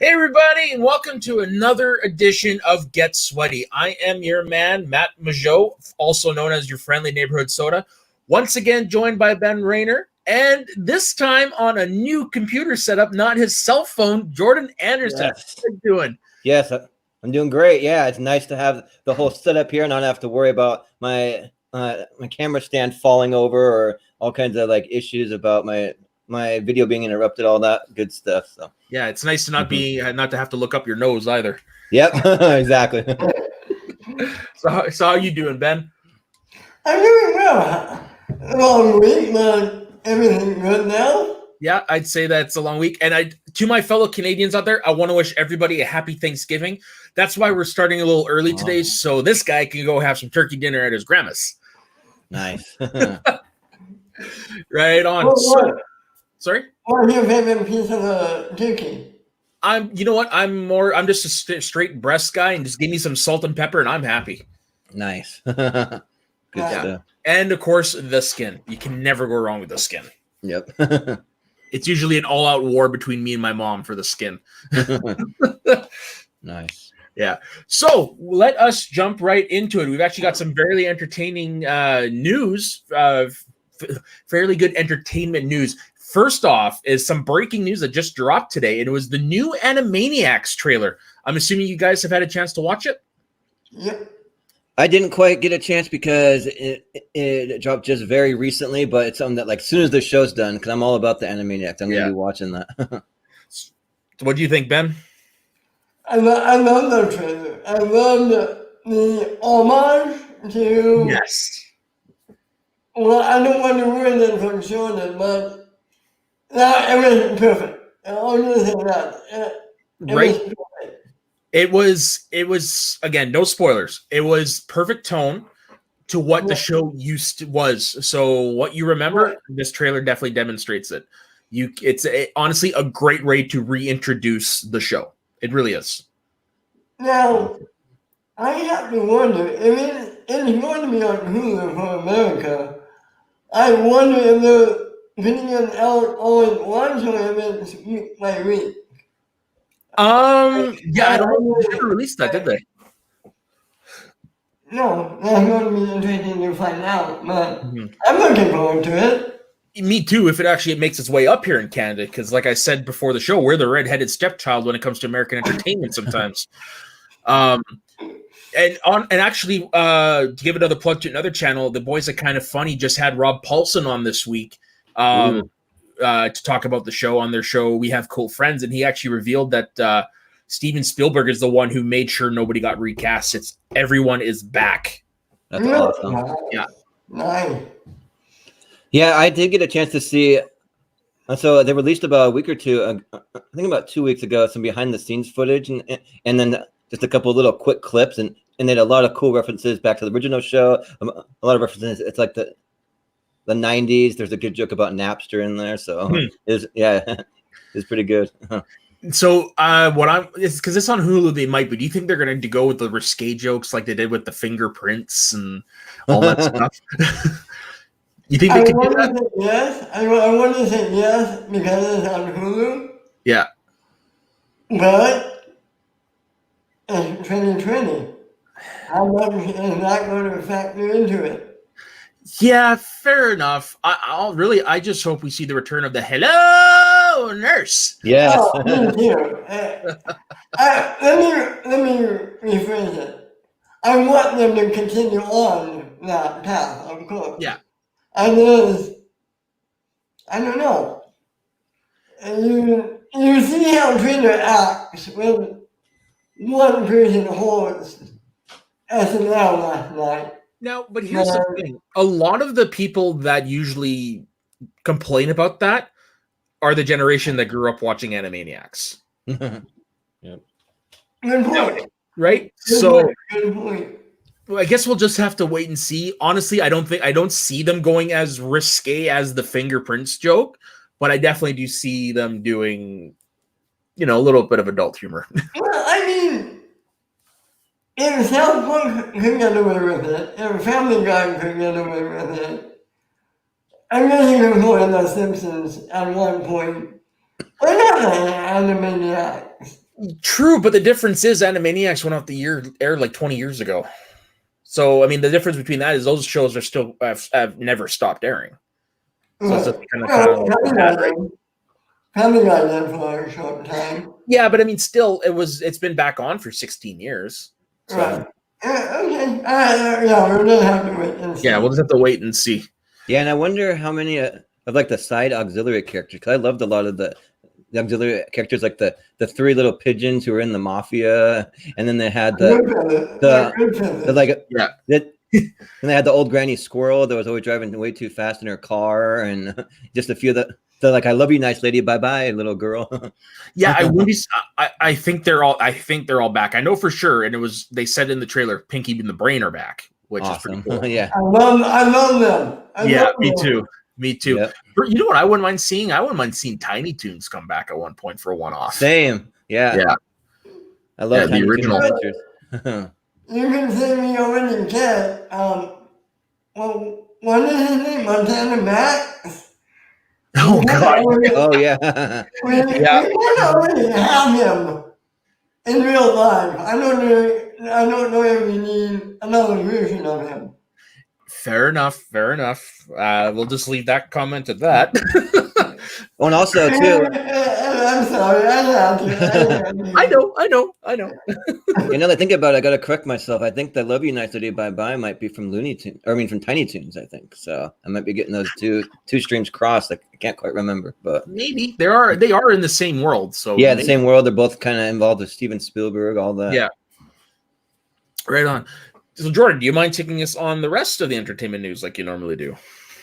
Hey, everybody, and welcome to another edition of Get Sweaty. I am your man, Matt Majot, also known as your friendly neighborhood soda. Once again, joined by Ben Rayner, and this time on a new computer setup, not his cell phone, Jordan Anderson. Yes. How you doing? Yes, I'm doing great. Yeah, it's nice to have the whole setup here and not have to worry about my camera stand falling over or all kinds of like issues about my video being interrupted, all that good stuff. So yeah, it's nice to not to have to look up your nose either. Yep, exactly. So how you doing, Ben? I'm doing well. Long week, but everything good now? Yeah, I'd say that's a long week. And to my fellow Canadians out there, I want to wish everybody a happy Thanksgiving. That's why we're starting a little early today, so this guy can go have some turkey dinner at his grandma's. Nice. Right on. Sorry? What's your favorite piece of turkey? You know what? I'm just a straight breast guy, and just give me some salt and pepper, and I'm happy. Nice. Good stuff. And of course, the skin. You can never go wrong with the skin. Yep. It's usually an all-out war between me and my mom for the skin. Nice. Yeah. So let us jump right into it. We've actually got some very entertaining news, fairly good entertainment news. First off is some breaking news that just dropped today, and it was the new Animaniacs trailer. I'm assuming you guys have had a chance to watch it? Yep. I didn't quite get a chance because it dropped just very recently, but it's something that, like, as soon as the show's done, because I'm all about the Animaniacs, I'm going to be watching that. What do you think, Ben? I love the trailer. I love the homage to... Yes. Well, I don't want to ruin it for Jordan, but it was perfect. I'll just say that. Right. It was again, no spoilers. It was perfect tone to what the show was. So what you remember, this trailer definitely demonstrates it. It's honestly a great way to reintroduce the show. It really is. Now, I have to wonder, it's going to be on Hulu for America. I wonder if they're putting it out all at once or if it's week by week. Yeah, I don't know. They never released that, did they? No, that's going to be interesting to find out, but I'm looking forward to it. Me too, if it actually makes its way up here in Canada, because like I said before the show, we're the redheaded stepchild when it comes to American entertainment sometimes. And actually, to give another plug to another channel, the boys are kind of funny just had Rob Paulson on this week to talk about the show. On their show, We Have Cool Friends, and he actually revealed that Steven Spielberg is the one who made sure nobody got recast. Everyone is back. That's awesome. Yeah. Nice. Yeah, I did get a chance to see. So they released about a week or two, I think about 2 weeks ago, some behind the scenes footage, and then just a couple of little quick clips, and they had a lot of cool references back to the original show. A lot of references. It's like the 90s. There's a good joke about Napster in there, so it's pretty good. So it's because it's on Hulu, they might, but do you think they're going to go with the risque jokes like they did with the fingerprints and all that stuff? You think they could do that? Yes, I want to say yes because it's on Hulu. Yeah. But it's 2020. How much is that going to factor into it? Yeah, fair enough. I just hope we see the return of the hello nurse. Yes. Oh, me too. Let me rephrase it. I want them to continue on that path, of course. Yeah. And I don't know. You see how Twitter acts when one person holds SNL last night. Now, but here's the thing. A lot of the people that usually complain about that are the generation that grew up watching Animaniacs. Yep. Good point. Right? Good point. I guess we'll just have to wait and see. Honestly, I don't see them going as risque as the fingerprints joke, but I definitely do see them doing, a little bit of adult humor. Well, I mean, if South Park could get away with it, if Family Guy could get away with it, I'm guessing it was one of the Simpsons at one point. We're not Animaniacs. True, but the difference is Animaniacs went off the air like 20 years ago. So I mean, the difference between that is those shows are still have never stopped airing. So it's kind of right? Family Guy did for a short time. Yeah, but I mean, still, it's been back on for 16 years. So. Right. Okay. Yeah, we're gonna have to wait and see. Yeah, we'll just have to wait and see. Yeah, and I wonder how many of like the side auxiliary characters, because I loved a lot of the auxiliary characters, like the three little pigeons who were in the mafia, and then they had the like and they had the old granny squirrel that was always driving way too fast in her car, and just a few of the like, I love you, nice lady, bye bye, little girl. Yeah, I think they're all back. I know for sure, and they said in the trailer, Pinky and the Brain are back, which is pretty cool. Yeah, I love them. Me too. Yep. You know what I wouldn't mind seeing? I wouldn't mind seeing Tiny Toons come back at one point for a one-off. Same. Yeah. I love the original. You can see me already get well, what is his name? Montana Max? Oh God! Oh yeah. We already have him in real life. I don't know if we need another version of him. Fair enough. We'll just leave that comment at that. Oh, and also too. I'm sorry. I know. You know, I think about it, I got to correct myself. I think the "Love You, Nice Lady, Bye Bye" might be from from Tiny Toons. I think so. I might be getting those two streams crossed. I can't quite remember, but maybe they are in the same world. So yeah, the same world. They're both kind of involved with Steven Spielberg, all that. Yeah. Right on. So Jordan, do you mind taking us on the rest of the entertainment news like you normally do?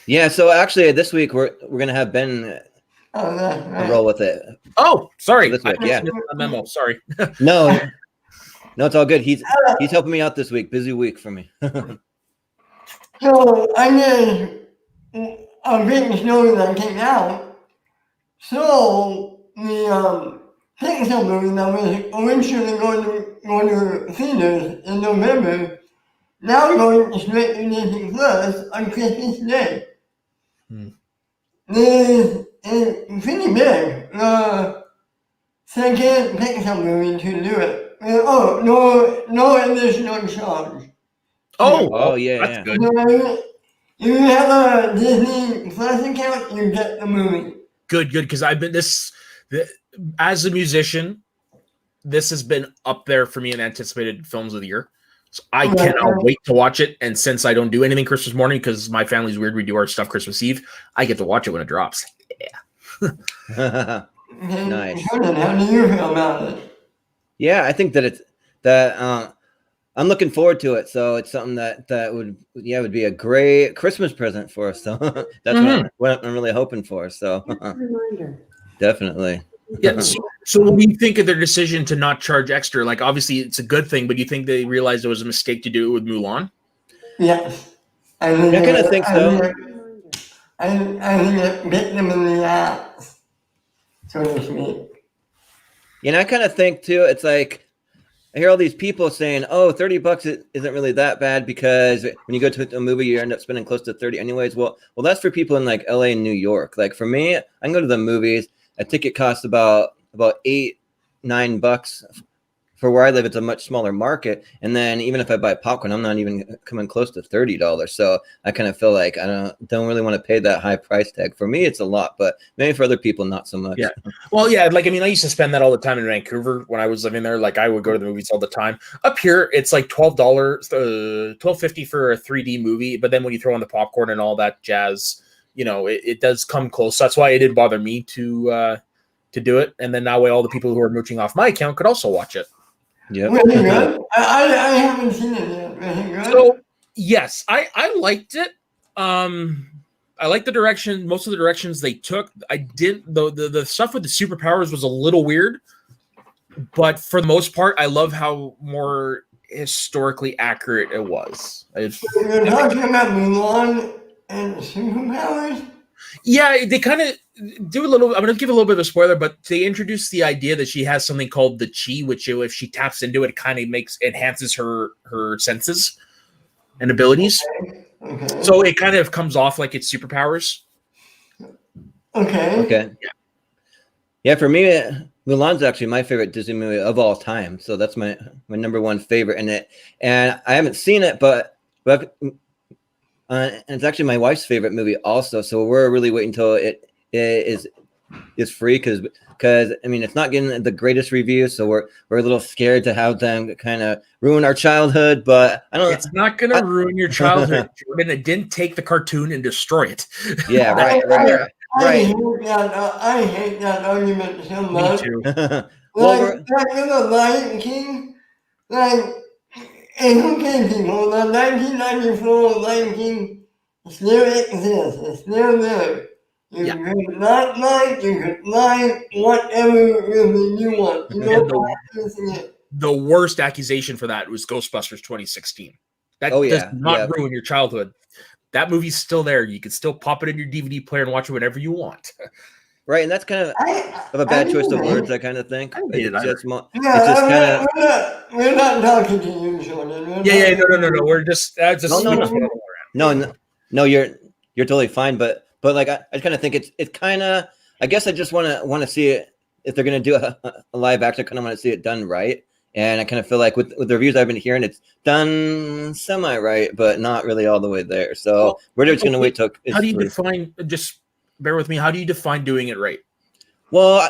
Yeah. So actually, this week we're gonna have Ben roll with it. Oh, sorry. This week, yeah. A memo. Sorry. No, it's all good. He's helping me out this week. Busy week for me. So I did a big story that came out. So the Pixar movie that was originally going to theaters in November, now going straight to Disney Plus on Christmas Day. It's pretty big. The second Pixar movie to do it. No additional charge. Oh yeah, that's good. If you have a Disney Plus account, you get the movie. Good, because I've been as a musician, this has been up there for me in anticipated films of the year. So I cannot wait to watch it. And since I don't do anything Christmas morning because my family's weird, we do our stuff Christmas Eve, I get to watch it when it drops. Yeah. Nice. How do you feel about it? Yeah, I think that I'm looking forward to it. So it's something that would be a great Christmas present for us. So that's what I'm really hoping for. So definitely. Yeah. So what do you think of their decision to not charge extra? Like, obviously it's a good thing, but do you think they realized it was a mistake to do it with Mulan? Yes. I kind of think so. I think it bit them in the ass, so to speak. You know, I kind of think too, it's like, I hear all these people saying, oh, $30 isn't really that bad because when you go to a movie, you end up spending close to 30 anyways. Well, that's for people in like LA and New York. Like for me, I can go to the movies. A ticket costs about $8-9 for where I live. It's a much smaller market. And then even if I buy popcorn, I'm not even coming close to $30. So I kind of feel like I don't really want to pay that high price tag. For me, it's a lot, but maybe for other people, not so much. Yeah. Well, yeah. Like, I mean, I used to spend that all the time in Vancouver when I was living there. Like I would go to the movies all the time. Up here, it's like $12, $12.50 for a 3D movie. But then when you throw in the popcorn and all that jazz, you know, it does come close. That's why it didn't bother me to do it. And then that way all the people who are mooching off my account could also watch it. Yeah. Really good? I haven't seen it yet. Really good? So yes, I liked it. I like the direction, most of the directions they took. I didn't the stuff with the superpowers was a little weird, but for the most part, I love how more historically accurate it was. You're talking about Mulan and superpowers? Yeah, they kind of do a little. I'm going to give a little bit of a spoiler, but they introduce the idea that she has something called the chi, which if she taps into it, kind of enhances her senses and abilities. Okay. So it kind of comes off like it's superpowers. Okay. Yeah. For me, Mulan's actually my favorite Disney movie of all time. So that's my number one favorite in it. And I haven't seen it, but and it's actually my wife's favorite movie also. So we're really waiting until it is free because I mean it's not getting the greatest reviews, so we're a little scared to have them kind of ruin our childhood. But I don't. It's not going to ruin your childhood, Jordan. It didn't take the cartoon and destroy it. Yeah, right. I hate that argument so much. Me too. Well, like in the Lion King, like, and who can people, the 1994 Lion King still exists. It's still there. You could not like, you could like whatever really you want. You know, the worst accusation for that was Ghostbusters 2016. That does not ruin your childhood. That movie's still there. You can still pop it in your DVD player and watch it whenever you want. Right, and that's kind of a bad choice of words, I kind of think. We're not talking to you, Jordan. No. We're just no. You're totally fine, but like I kind of think it's kind of. I guess I just want to see it if they're gonna do a live action. I kind of want to see it done right, and I kind of feel like with the reviews I've been hearing, it's done semi right, but not really all the way there. So we're just gonna wait till. How do you define? Just bear with me. How do you define doing it right? Well,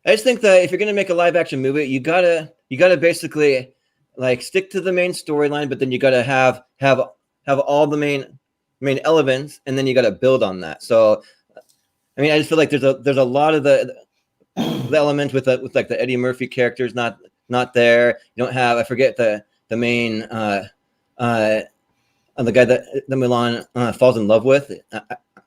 I just think that if you're gonna make a live action movie, you gotta basically like stick to the main storyline, but then you gotta have all the main elements, and then you gotta build on that. So, I mean, I just feel like there's a lot of the elements with like the Eddie Murphy characters not there. You don't have, I forget the main the guy that Mulan falls in love with.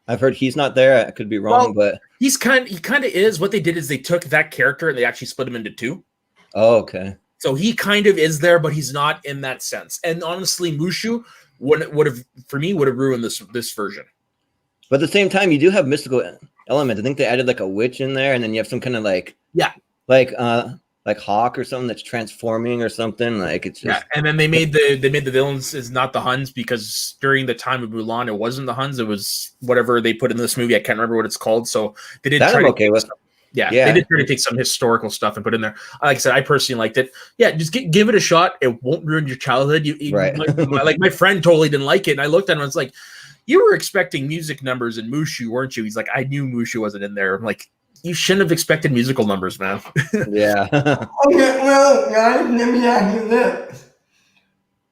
I've heard he's not there. I could be wrong, but he kind of is. What they did is they took that character and they actually split him into two. Oh, okay. So he kind of is there, but he's not in that sense. And honestly, Mushu would have ruined this version. But at the same time, you do have mystical elements. I think they added like a witch in there, and then you have some kind of like Hawk or something that's transforming or something. Like it's just and then they made the villains is not the Huns, because during the time of Mulan, it wasn't the Huns. It was whatever they put in this movie. I can't remember what it's called. So they did. That I'm okay with. They did try to take some historical stuff and put in there. Like I said, I personally liked it. Yeah, just give it a shot. It won't ruin your childhood. Right. Like my friend totally didn't like it, and I looked at him and was like, "You were expecting music numbers in Mushu, weren't you?" He's like, "I knew Mushu wasn't in there." I'm like, you shouldn't have expected musical numbers, man. Yeah. Okay, well, guys, let me ask you this.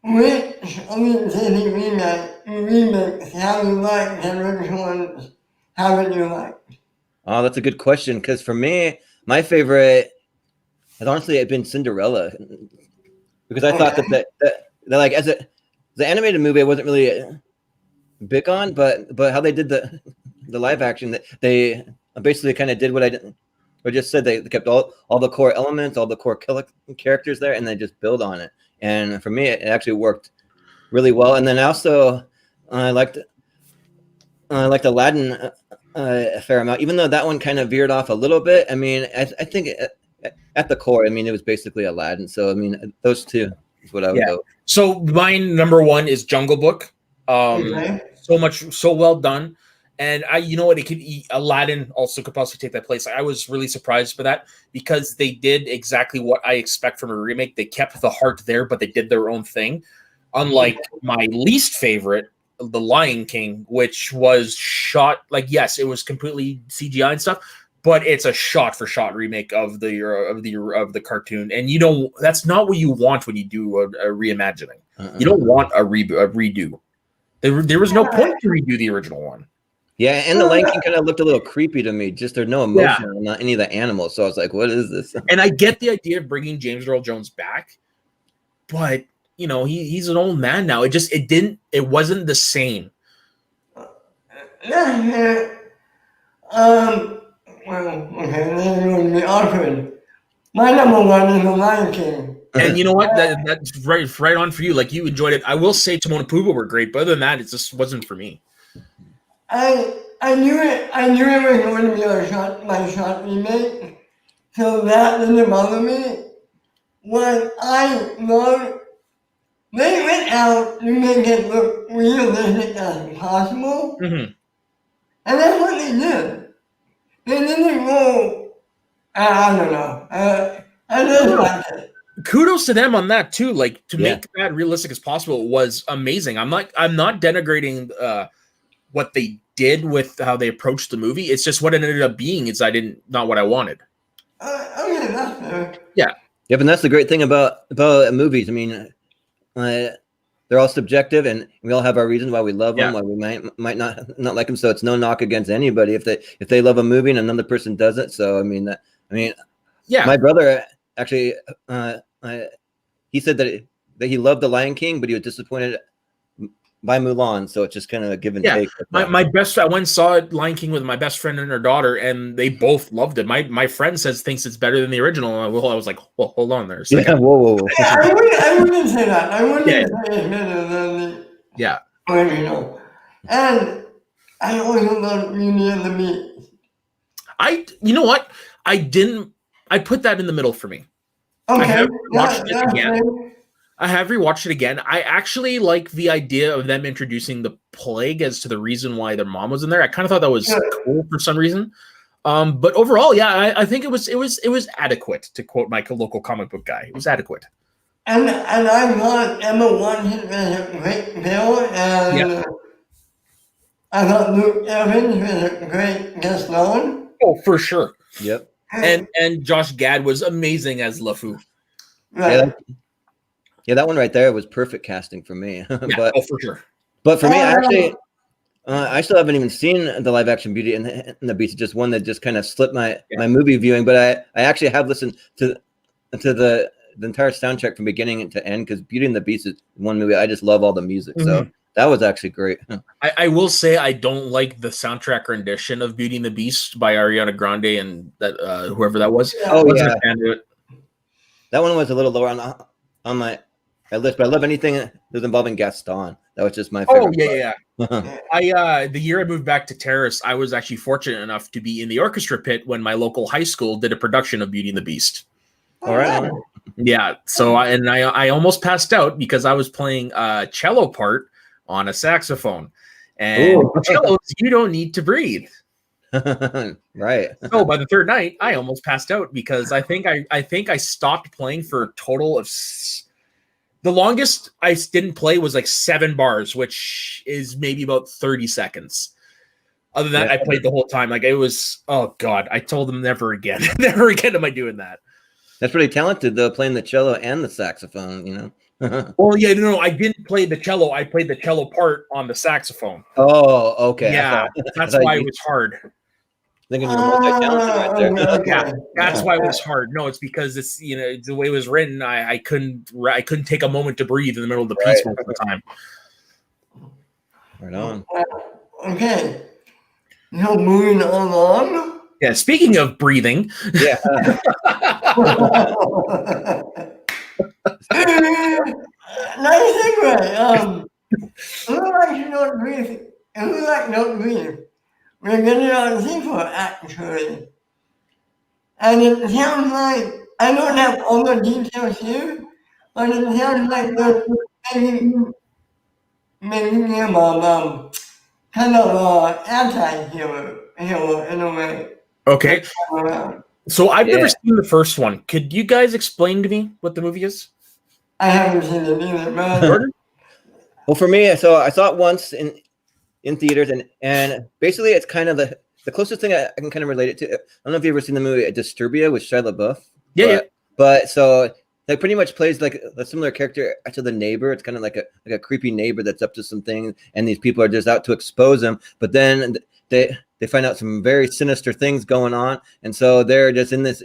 Which of the Disney remakes have you liked and which ones haven't you liked? Oh, that's a good question. Because for me, my favorite has honestly been Cinderella, because I thought that like as the animated movie, I wasn't really big on, but how they did the live action, that they basically kind of did what I just said. They kept all the core elements, all the core characters there, and they just build on it. And for me, it actually worked really well. And then also, I liked Aladdin a fair amount, even though that one kind of veered off a little bit. I mean, I think at the core, I mean, it was basically Aladdin. So I mean, those two is what I would go. So mine number one is Jungle Book. So well done. And you know what, Aladdin also could possibly take that place. I was really surprised by that, because they did exactly what I expect from a remake. They kept the heart there, but they did their own thing. Unlike my least favorite, The Lion King, which was shot like, yes, it was completely CGI and stuff, but it's a shot for shot remake of the cartoon. And that's not what you want when you do a reimagining. You don't want a redo. There was no point to redo the original one. Yeah, and the Lion King kind of looked a little creepy to me. Just there's no emotion on not any of the animals. So I was like, what is this? And I get the idea of bringing James Earl Jones back, but he's an old man now. It wasn't the same. Well, okay, then it would be awkward. My number one is The Lion King. And you know what? That's right on for you. Like, you enjoyed it. I will say Timon and Pumbaa were great, but other than that, it just wasn't for me. I knew it was going to be a shot remake, so that didn't bother me. What I loved, they went out to make it look realistic as possible, and that's what they did. They didn't go I don't know. I just like it. Kudos to them on that too. Like to Yeah. make that realistic as possible was amazing. I'm not denigrating what they did with how they approached the movie. It's just what it ended up being. It's not what I wanted. Okay, that's fair. Yeah. Yep, and that's the great thing about movies. I mean, they're all subjective, and we all have our reasons why we love them, why we might not like them. So it's no knock against anybody if they love a movie and another person doesn't. So I mean, Yeah. my brother actually, he said that he loved The Lion King, but he was disappointed by Mulan. So it's just kind of a give and take. I went and saw Lion King with my best friend and her daughter, and they both loved it. My friend thinks it's better than the original. I was like, well, hold on there a second. Yeah, whoa. Yeah, I wouldn't say that. I wouldn't say it's better than the original. And I also love Beauty and the Beast. You know what? I put that in the middle for me. Okay. I have watched it again. I have rewatched it again. I actually like the idea of them introducing the plague as to the reason why their mom was in there. I kind of thought that was cool for some reason. But overall, yeah, I think it was adequate, to quote my local comic book guy. It was adequate. And I thought Emma Watson was a great Bill, and I thought Luke Evans was a great Gaston. Oh, for sure. Yep. And Josh Gad was amazing as LeFou. Right. Yeah, that one right there was perfect casting for me. But for sure. But for me, actually, I still haven't even seen the live action Beauty and the Beast. It's just one that just kind of slipped my movie viewing. But I actually have listened to the entire soundtrack from beginning to end, because Beauty and the Beast is one movie I just love all the music. Mm-hmm. So that was actually great. I will say I don't like the soundtrack rendition of Beauty and the Beast by Ariana Grande and that whoever that was. Oh yeah, that one was a little lower on my list, but I love anything that was involving Gaston. That was just my favorite. Oh yeah. The year I moved back to Terrace, I was actually fortunate enough to be in the orchestra pit when my local high school did a production of Beauty and the Beast. All right. Yeah. So I almost passed out because I was playing a cello part on a saxophone, and cellos, you don't need to breathe. Right. So by the third night, I almost passed out because I think I stopped playing for a total of. The longest I didn't play was like 7 bars, which is maybe about 30 seconds. Other than that, I played the whole time. Like it was, oh God, I told them never again. Never again am I doing that. That's pretty talented though, playing the cello and the saxophone, you know? Well, yeah, no, I didn't play the cello. I played the cello part on the saxophone. Oh, okay. Yeah, that's why it was hard. Thinking you're multi-talented right there. Yeah, that's why it was hard. No, it's because it's the way it was written. I couldn't take a moment to breathe in the middle of the piece most of the time. Right on. Okay. Now moving along. Yeah. Speaking of breathing. Yeah. Nice segue. Who likes to not breathe? And who likes not breathe? We're getting on seafood, actually. And it sounds like, I don't have all the details here, but it sounds like they're making him kind of anti-hero in a way. Okay. So I've never seen the first one. Could you guys explain to me what the movie is? I haven't seen it either, man. Well, for me, so I saw it once in theaters, and basically it's kind of the closest thing I can kind of relate it to. I don't know if you've ever seen the movie Disturbia with Shia LaBeouf. But so that pretty much plays like a similar character to the neighbor. It's kind of like a creepy neighbor that's up to some things, and these people are just out to expose him. But then they find out some very sinister things going on, and so they're just in this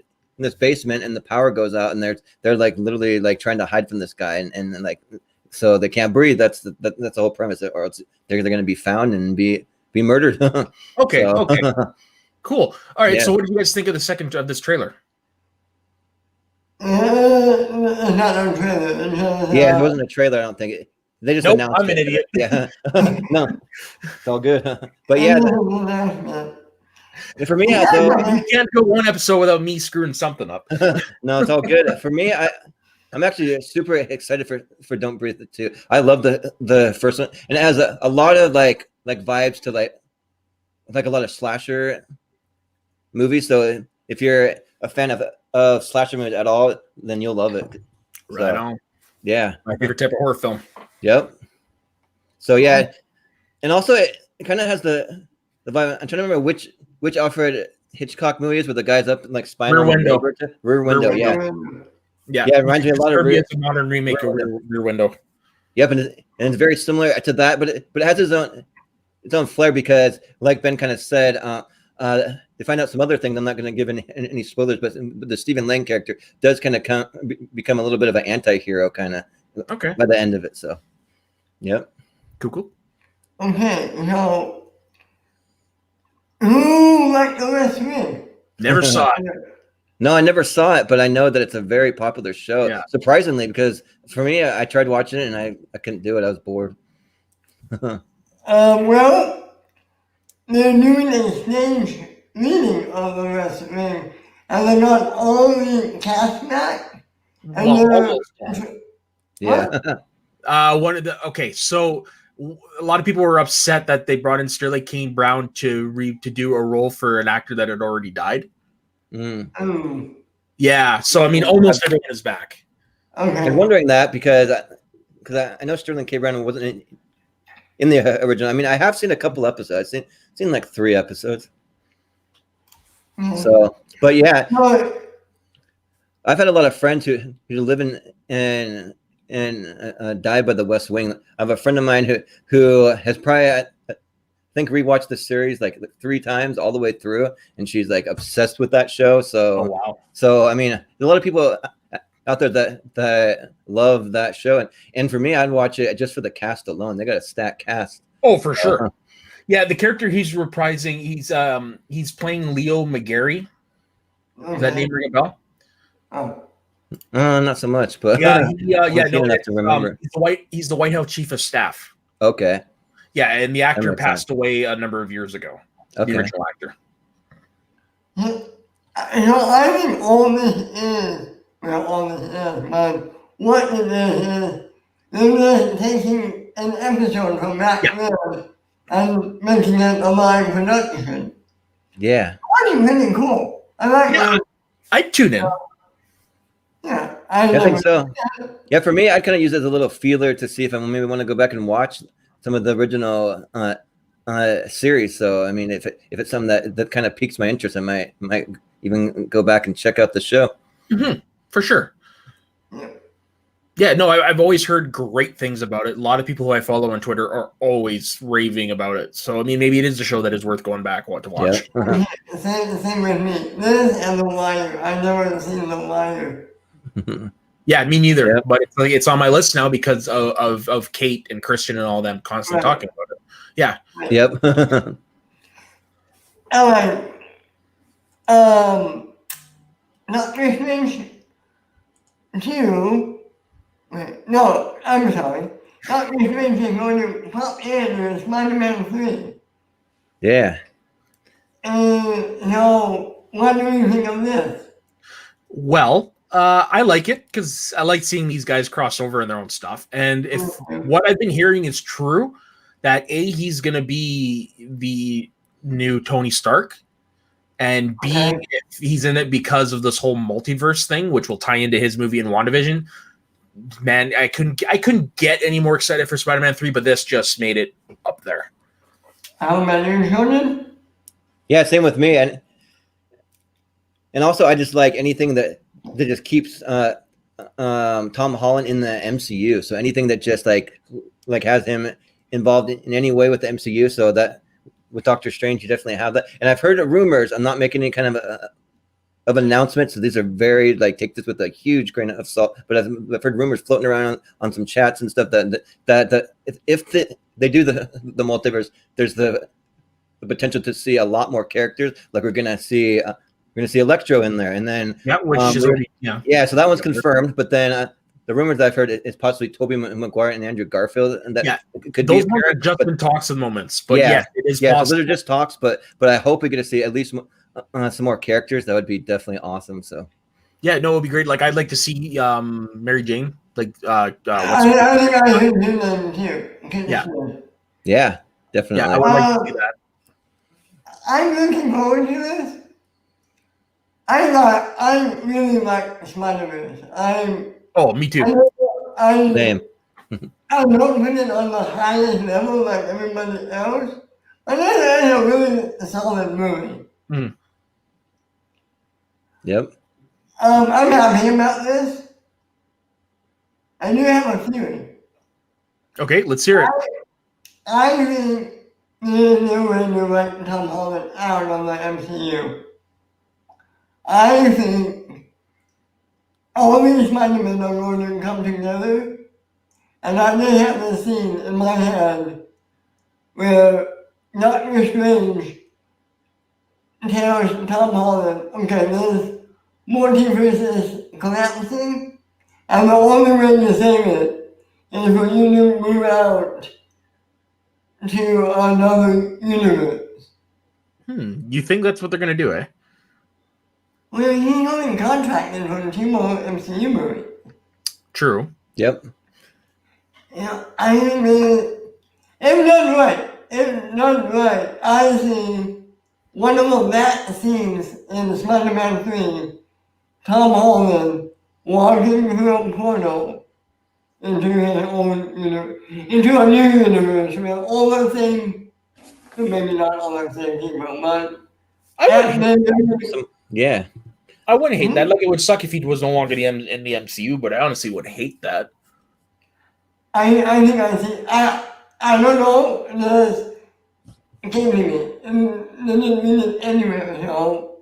basement, and the power goes out, and they're like literally like trying to hide from this guy, and like. So they can't breathe. That's the whole premise, or else they're going to be found and be murdered. Okay. Cool. All right. Yeah. So what did you guys think of this trailer? Not a trailer. Yeah, it wasn't a trailer. I don't think it. They just announced. I'm an idiot. Yeah. No, it's all good. But yeah. For me, you can't go one episode without me screwing something up. No, it's all good. For me, I'm actually super excited for Don't Breathe 2. I love the first one, and it has a lot of like vibes to like a lot of slasher movies. So if you're a fan of slasher movies at all, then you'll love it. Right on. Yeah. My favorite type of horror film. Yep. So yeah, and also it kind of has the vibe. I'm trying to remember which Alfred Hitchcock movie is where the guy's up in like spinal Rear Window. Rear Window. Yeah. Yeah. Yeah, it reminds me a lot of It's a modern remake of Rear Window. Yep, and it's very similar to that, but it has its own flair because, like Ben kind of said, they find out some other things. I'm not going to give any spoilers, but the Stephen Lang character does kind of become a little bit of an anti-hero kind of by the end of it. So, yep. Cool. Okay, so who liked the West Wing? Never saw it. No, I never saw it, but I know that it's a very popular show. Yeah. Surprisingly, because for me, I tried watching it and I couldn't do it. I was bored. Well, they're doing a stage reading of the West Wing, and they got all the cast back. And Almost. Yeah. One of the so a lot of people were upset that they brought in Sterling Kane Brown to do a role for an actor that had already died. Mm. Yeah, so I mean, almost everyone is back. Okay. I'm wondering that because I know Sterling K. Brown wasn't in the original. I mean, I have seen a couple episodes. I've seen like 3 episodes. So, but yeah, I've had a lot of friends who live in died by the West Wing. I have a friend of mine who has probably I think rewatched the series like 3 times all the way through, and she's like obsessed with that show. So, wow. So I mean, there's a lot of people out there that love that show, and for me, I'd watch it just for the cast alone. They got a stacked cast. Oh, for sure. Yeah, the character he's reprising, he's playing Leo McGarry. Does that name ring a bell? Not so much, but no, enough to remember. He's the White House Chief of Staff. Okay. Yeah, and the actor passed away a number of years ago. Okay. The original actor. I think all this is, but what it is they're just taking an episode from back then and making it a live production. Yeah. That's really cool. I like that. I'd tune in. Yeah, I think so. Yeah, for me, I'd kind of use it as a little feeler to see if I maybe want to go back and watch some of the original series. So, I mean, if it's something that kind of piques my interest, I might even go back and check out the show. Mm-hmm. For sure. Yeah, no, I've always heard great things about it. A lot of people who I follow on Twitter are always raving about it. So, I mean, maybe it is a show that is worth going back to watch. Yeah. Same with me. This and The Wire. I've never seen The Wire. Yeah, me neither. Yeah. But it's on my list now because of Kate and Christian and all them constantly talking about it. Yeah. Yep. All right. Doctor Strange 2. Wait, no, I'm sorry. Doctor Strange is going to pop in with Spider-Man 3. Yeah. So, what do you think of this? Well, I like it because I like seeing these guys cross over in their own stuff. And if what I've been hearing is true, that he's going to be the new Tony Stark, and B, if he's in it because of this whole multiverse thing, which will tie into his movie in WandaVision. Man, I couldn't get any more excited for Spider-Man 3, but this just made it up there. How about you, Jordan? Yeah, same with me. And also, I just like anything that just keeps Tom Holland in the MCU. So anything that just like has him involved in any way with the MCU. So that with Doctor Strange, you definitely have that. And I've heard rumors. I'm not making any kind of announcements. So these are very take this with a huge grain of salt. But I've heard rumors floating around on some chats and stuff that if they do the multiverse, there's the potential to see a lot more characters. Like we're gonna see Electro in there, and then so that one's confirmed. But then the rumors that I've heard is possibly Tobey Maguire and Andrew Garfield, and that could those be are just in talks at the moments. But it is possible. So those are just talks. But I hope we get to see at least some more characters. That would be definitely awesome. So it would be great. Like I'd like to see Mary Jane. I think I heard his name too. Yeah, definitely. Yeah, I would like to see that. I'm looking forward to this. I really like Spider-Man. Oh, me too. Same. I don't put it on the highest level like everybody else. I think it's a really solid movie. Mm. Yep. I'm happy about this. I do have a theory. Okay, let's hear it. I think there's no way to write Tom Holland out of the MCU. I think all these Spider-Men are going to come together, and I just have this scene in my head where Doctor Strange tells Tom Holland, okay, this multiverse is collapsing, and the only way to save it is for you to move out to another universe. You think that's what they're gonna do, eh? Well, he's only contracted for the 2 more MCU movies. True. Yep. Yeah, I think that if done right, I see one of the best scenes in Spider-Man 3, Tom Holland walking through a portal into his own universe, into a new universe where all the same, maybe not all the same people, but Yeah. I wouldn't hate that. Like, it would suck if he was no longer in the MCU, but I honestly would hate that. I think I see. I don't know. It came to me, and they didn't mean it anywhere. So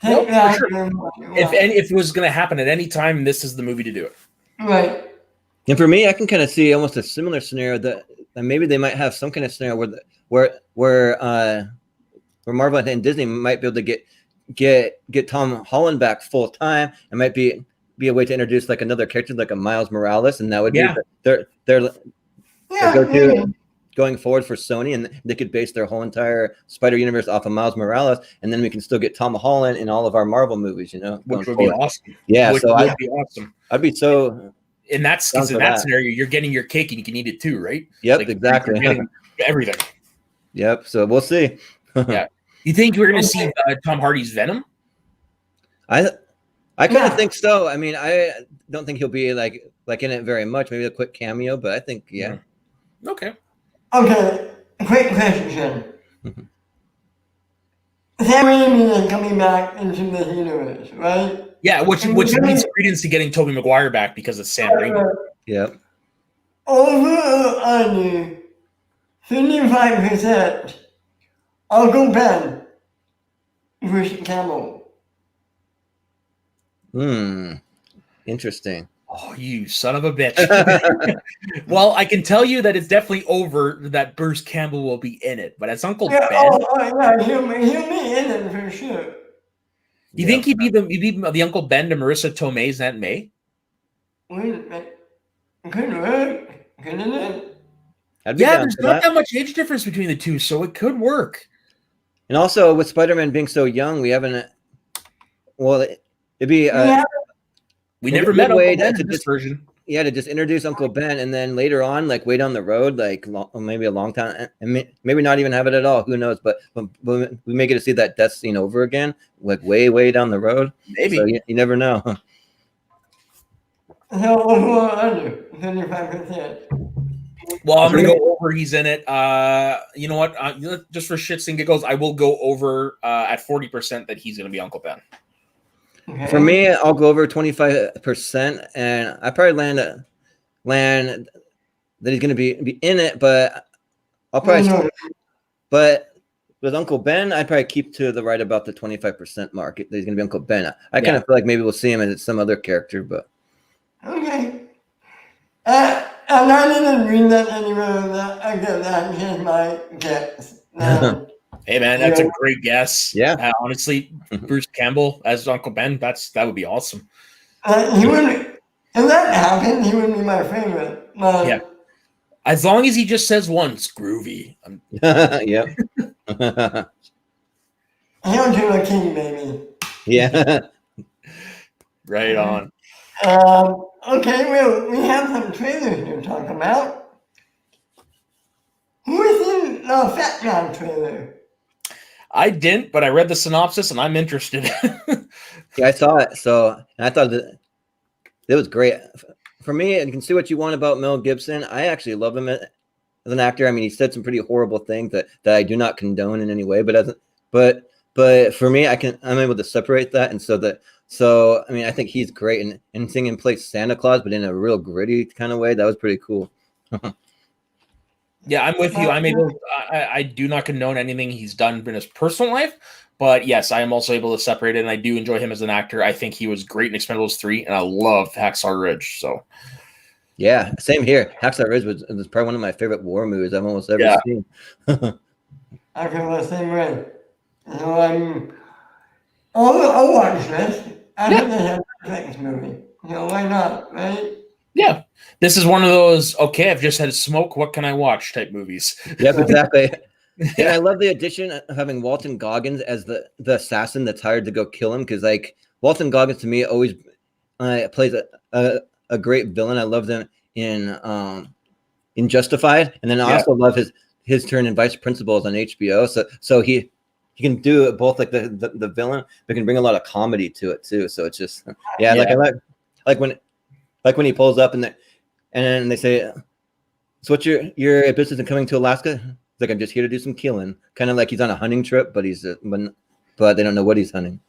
take that. For sure. If it was going to happen at any time, this is the movie to do it. Right. And for me, I can kind of see almost a similar scenario that maybe they might have some kind of scenario where Marvel and Disney might be able to get Tom Holland back full time. It might be a way to introduce like another character like a Miles Morales, and that would be their go-to going forward for Sony, and they could base their whole entire Spider Universe off of Miles Morales, and then we can still get Tom Holland in all of our Marvel movies, which would be awesome. Yeah, which would be awesome. I'd be so. In that scenario, you're getting your cake and you can eat it too, right? Yep, like, exactly. You're getting everything. Yep. So we'll see. Yeah. You think we're going to see Tom Hardy's Venom? I kind of think so. I mean, I don't think he'll be like in it very much. Maybe a quick cameo, but I think Okay. Okay. Quick question. Sam Raimi is coming back into this universe, right? Yeah, which leads credence to getting Tobey Maguire back because it's Sam Raimi. Yep. Over or under 35% Uncle Ben versus Campbell. Interesting. Oh, you son of a bitch. Well, I can tell you that it's definitely over that Bruce Campbell will be in it, but as Uncle Ben. He'll be in it for sure. You think he'd be the Uncle Ben to Marissa Tomei's Aunt May? Could work, couldn't it? There's not that much age difference between the two, so it could work. And also, with Spider-Man being so young, we haven't. Well, it'd be. We never met Uncle Ben in this version. Yeah, to just introduce Uncle Ben, and then later on, like way down the road, like maybe a long time, and maybe not even have it at all. Who knows? But we may get to see that death scene over again, like way down the road. Maybe so you never know. So over under 35%. Well, I'm gonna go over. He's in it. You know what? Just for shits and giggles, I will go over at 40% that he's gonna be Uncle Ben. Okay. For me, I'll go over 25%, and I probably land that he's going to be in it, but I'll probably. But with Uncle Ben, I'd probably keep to the right about the 25% mark. That he's going to be Uncle Ben. I kind of feel like maybe we'll see him as some other character, but. Okay. And I didn't read that anywhere. That's just my guess. Hey man, that's a great guess. Yeah, honestly, Bruce Campbell as Uncle Ben, that would be awesome. He would, if that happened, he would be my favorite. Yeah, as long as he just says once, groovy. Yeah. He'll do a king, baby. Yeah. Right on. Okay, well, we have some trailers to talk about. Who is in the Fat Man trailer? I didn't, but I read the synopsis and I'm interested. Yeah, I saw it. So and I thought that it was great. For me, and you can see what you want about Mel Gibson. I actually love him as an actor. I mean, he said some pretty horrible things that I do not condone in any way. But for me, I'm able to separate that, and so I mean, I think he's great and singing plays Santa Claus, but in a real gritty kind of way. That was pretty cool. Yeah, I'm with you. I do not condone anything he's done in his personal life, but yes, I am also able to separate it, and I do enjoy him as an actor. I think he was great in Expendables 3, and I love Hacksaw Ridge. So Yeah, same here. Hacksaw Ridge was probably one of my favorite war movies I've almost ever seen. I feel the same way. You know, I'll watch this. I think they have a Netflix movie. You know, why not, right? yeah, this is one of those, okay, I've just had a smoke, what can I watch type movies. Yep, exactly. And I love the addition of having Walton Goggins as the assassin that's hired to go kill him, because like Walton Goggins to me always plays a great villain. I love them in Justified, and then I also love his turn in Vice Principals on HBO. So he can do it both like the villain, but can bring a lot of comedy to it too. So it's just like I like when he pulls up and then they say, "So what's your business in coming to Alaska?" He's like, "I'm just here to do some killing." Kind of like he's on a hunting trip, but but they don't know what he's hunting.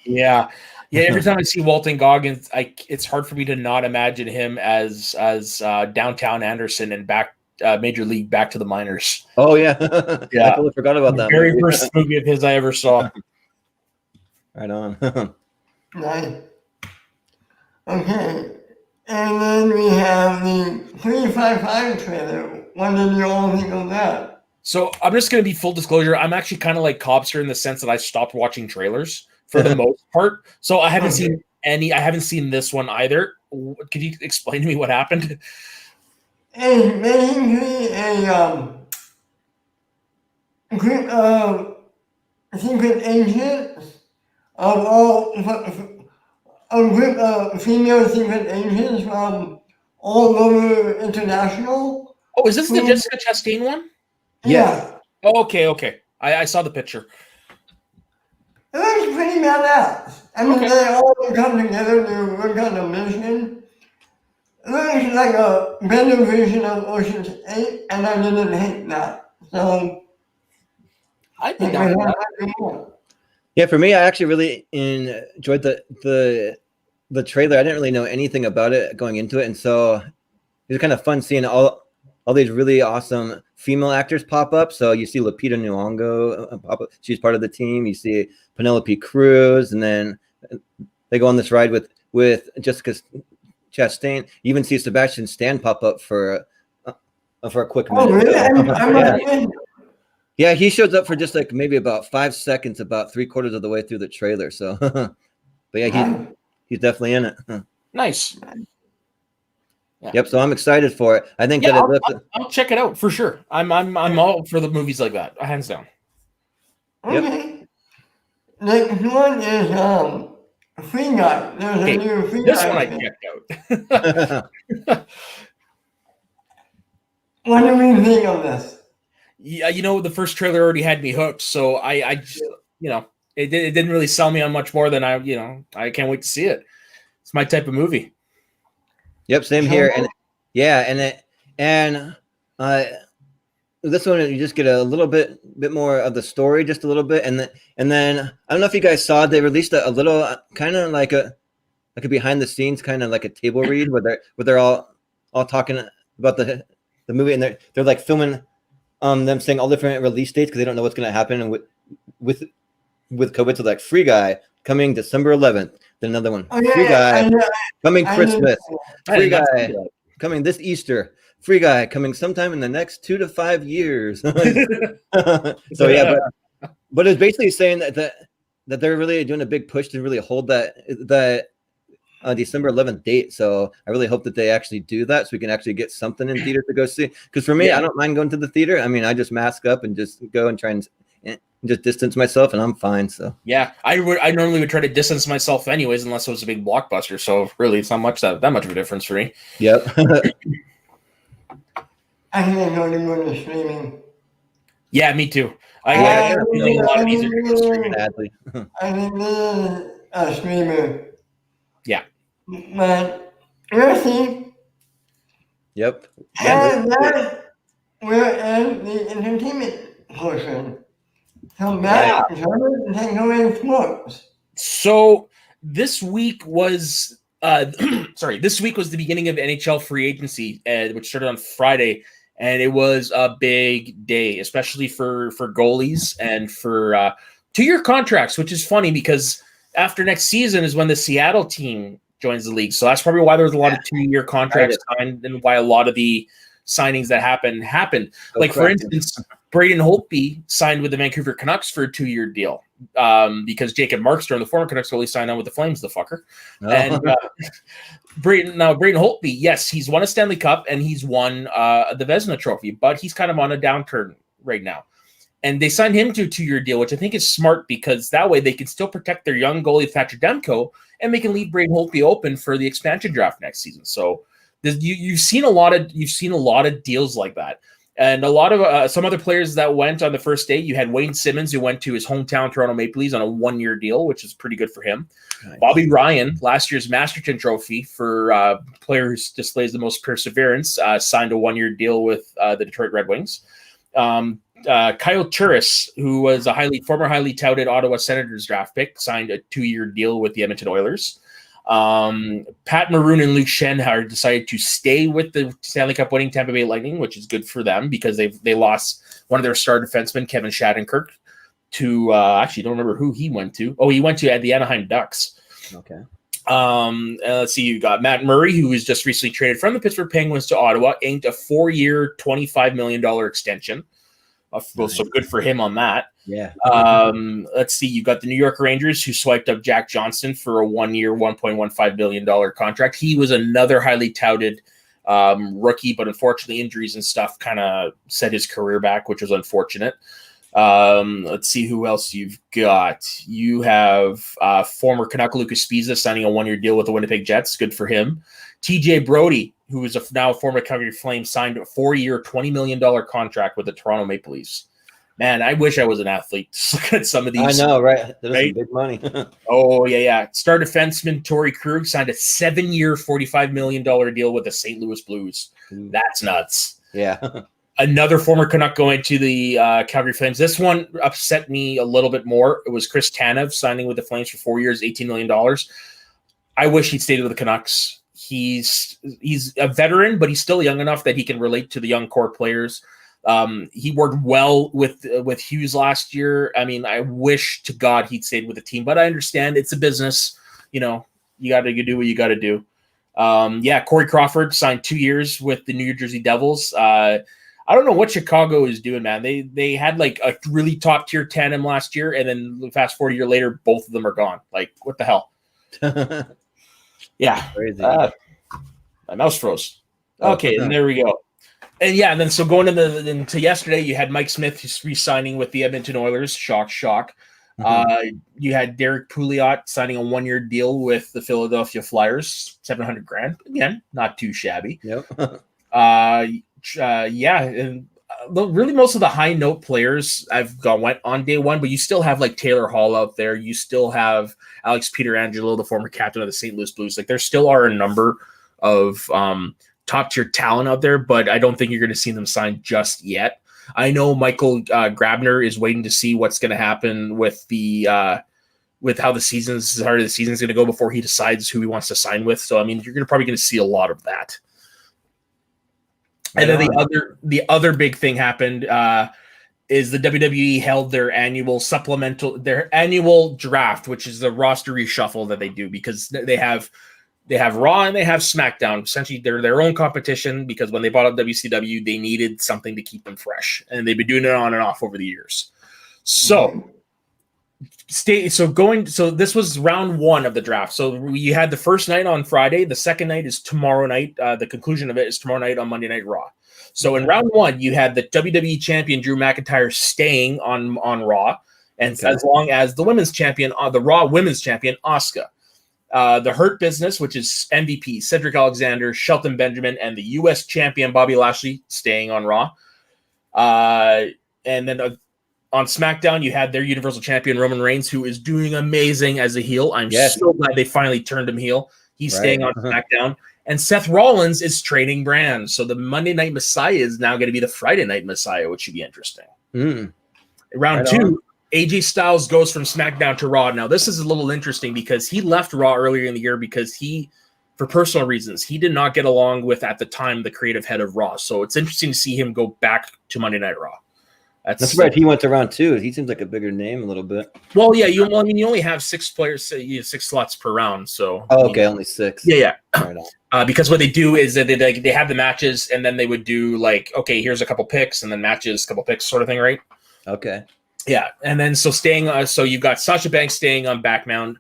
Yeah. Every time I see Walton Goggins, it's hard for me to not imagine him as Downtown Anderson and Major League Back to the Minors. Oh yeah, yeah. I totally forgot about that. Very first movie of his I ever saw. Right on. Nice. Okay, and then we have the 355 trailer. What did you all think of that? So I'm just going to be full disclosure. I'm actually kind of like Cobster in the sense that I stopped watching trailers for the most part. So I haven't seen any. I haven't seen this one either. Could you explain to me what happened? It's basically a group of secret agents a group of female secret agents from all over international. Oh, is this the Jessica Chastain one? Yeah. Oh, okay. I saw the picture. It looks pretty badass. I mean, they all come together to work on a mission. It looks like a better version of Ocean's 8, and I didn't hate that. So, I think that. Yeah, for me, I actually really enjoyed the trailer. I didn't really know anything about it going into it, and so it was kind of fun seeing all these really awesome female actors pop up. So you see Lupita Nyong'o pop up; she's part of the team. You see Penelope Cruz, and then they go on this ride with Jessica Chastain. You even see Sebastian Stan pop up for a quick minute. Oh, really? Yeah, he shows up for just like maybe about 5 seconds, about 3/4 of the way through the trailer. So, but yeah, he's definitely in it. Nice. Yeah. Yep. So I'm excited for it. I think I'll check it out for sure. I'm all for the movies like that, hands down. Okay. Next one is Free Guy. There's a new Free Guy. This one I checked out. What do we think of this? Yeah, the first trailer already had me hooked, so I just, it didn't really sell me on much more than I can't wait to see it. It's my type of movie. Yep, same here. And this one you just get a little bit more of the story, just a little bit, and then I don't know if you guys saw, they released a little kind of like a behind the scenes kind of like a table read where they're all talking about the movie, and they're like filming them saying all different release dates because they don't know what's going to happen with COVID. So like Free Guy coming December 11th. Then another one. Free Guy coming Christmas. Free Guy coming this Easter. Free Guy coming sometime in the next 2 to 5 years. So yeah, but it's basically saying that they're really doing a big push to really hold that December 11th date. So I really hope that they actually do that so we can actually get something in theater to go see. Because for me, I don't mind going to the theater. I mean, I just mask up and just go and try and just distance myself, and I'm fine. So yeah, I normally would try to distance myself anyways, unless it was a big blockbuster. So really, it's not that much of a difference for me. Yep. I think I'm going to go to streaming. Yeah, me too. I think a lot easier to go streaming. I think a streamer. Yeah. But we'll see. Yep. And that will end the entertainment portion. So back to takeaway sports. So this week was this week was the beginning of NHL free agency, which started on Friday, and it was a big day, especially for goalies and for 2-year contracts, which is funny because after next season is when the Seattle team joins the league. So that's probably why there was a lot of 2-year contracts signed and why a lot of the signings that happened. For instance, Braden Holtby signed with the Vancouver Canucks for a 2-year deal because Jacob Markstrom, the former Canucks goalie, signed on with the Flames, the fucker. Oh. And Braden Holtby, yes, he's won a Stanley Cup and he's won the Vezina Trophy, but he's kind of on a downturn right now. And they signed him to a 2-year deal, which I think is smart because that way they can still protect their young goalie Thatcher Demko, and they can leave Braden Holtby open for the expansion draft next season. So you've seen a lot of deals like that. And a lot of some other players that went on the first day. You had Wayne Simmons, who went to his hometown Toronto Maple Leafs on a 1-year deal, which is pretty good for him. Nice. Bobby Ryan, last year's Masterton Trophy for player who displays the most perseverance, signed a 1-year deal with the Detroit Red Wings. Kyle Turris, who was a former highly touted Ottawa Senators draft pick, signed a 2-year deal with the Edmonton Oilers. Pat Maroon and Luke Schenhard decided to stay with the Stanley Cup winning Tampa Bay Lightning, which is good for them because they lost one of their star defensemen, Kevin Shattenkirk, to actually don't remember who he went to. Oh, he went to the Anaheim Ducks. Okay. Let's see. You got Matt Murray, who was just recently traded from the Pittsburgh Penguins to Ottawa, inked a 4-year, $25 million extension. So good for him on that. Yeah. Let's see. You got the New York Rangers, who swiped up Jack Johnson for a 1-year, $1.15 billion contract. He was another highly touted rookie, but unfortunately injuries and stuff kind of set his career back, which was unfortunate. Let's see who else you've got. You have former Canuck Lucas Spiza signing a 1-year deal with the Winnipeg Jets. Good for him. TJ Brody, who is now a former Calgary Flame, signed a 4-year, $20 million contract with the Toronto Maple Leafs. Man, I wish I was an athlete. Just look at some of these. I know, right? There's some big money. Oh, yeah. Star defenseman Torrey Krug signed a 7-year, $45 million deal with the St. Louis Blues. That's nuts. Yeah. Another former Canuck going to the Calgary Flames. This one upset me a little bit more. It was Chris Tanev signing with the Flames for 4 years, $18 million. I wish he'd stayed with the Canucks. He's a veteran, but he's still young enough that he can relate to the young core players. He worked well with Hughes last year. I mean, I wish to God he'd stayed with the team, but I understand it's a business. You know, you got to do what you got to do. Corey Crawford signed 2 years with the New Jersey Devils. I don't know what Chicago is doing, man. They had like a really top tier tandem last year, and then fast forward a year later, both of them are gone. Like, what the hell? Yeah. Crazy. My mouse froze. Okay, and there we go. And then so going into yesterday, you had Mike Smith just re-signing with the Edmonton Oilers. Shock. Mm-hmm. You had Derek Pouliot signing a 1-year deal with the Philadelphia Flyers, $700,000. Again, not too shabby. Yep. And really most of the high note players went on day one, but you still have like Taylor Hall out there. You still have Alex Pietrangelo, the former captain of the St. Louis Blues. Like there still are a number of top tier talent out there, but I don't think you're going to see them sign just yet. I know Michael Grabner is waiting to see what's going to happen with with how the season's going to go before he decides who he wants to sign with. So I mean, you're probably going to see a lot of that. And then the other big thing happened is the WWE held their annual draft, which is the roster reshuffle that they do because they have Raw and they have SmackDown. Essentially, they're their own competition because when they bought up WCW, they needed something to keep them fresh, and they've been doing it on and off over the years. So. So this was round 1 of the draft. So we had the first night on Friday. The second night is tomorrow night. The conclusion of it is tomorrow night on Monday Night Raw. So in round 1, you had the WWE champion Drew McIntyre staying on Raw, and as long as the women's champion, the Raw women's champion Asuka, the Hurt Business, which is MVP Cedric Alexander, Shelton Benjamin, and the U.S. champion Bobby Lashley staying on Raw, and then. On SmackDown, you had their Universal Champion Roman Reigns, who is doing amazing as a heel. I'm so glad they finally turned him heel. He's staying on SmackDown. And Seth Rollins is trading brands. So the Monday Night Messiah is now going to be the Friday Night Messiah, which should be interesting. Round 2, AJ Styles goes from SmackDown to Raw. Now, this is a little interesting because he left Raw earlier in the year because for personal reasons, he did not get along with, at the time, the creative head of Raw. So it's interesting to see him go back to Monday Night Raw. That's right. He went to round 2. He seems like a bigger name a little bit. Well, yeah. You only have 6 players. You have 6 slots per round. So only 6. Yeah. Right. Because what they do is that they have the matches, and then they would do like, okay, here's a couple picks, and then matches, couple picks, sort of thing, right? Okay. Yeah, and then so you've got Sasha Banks staying on SmackDown.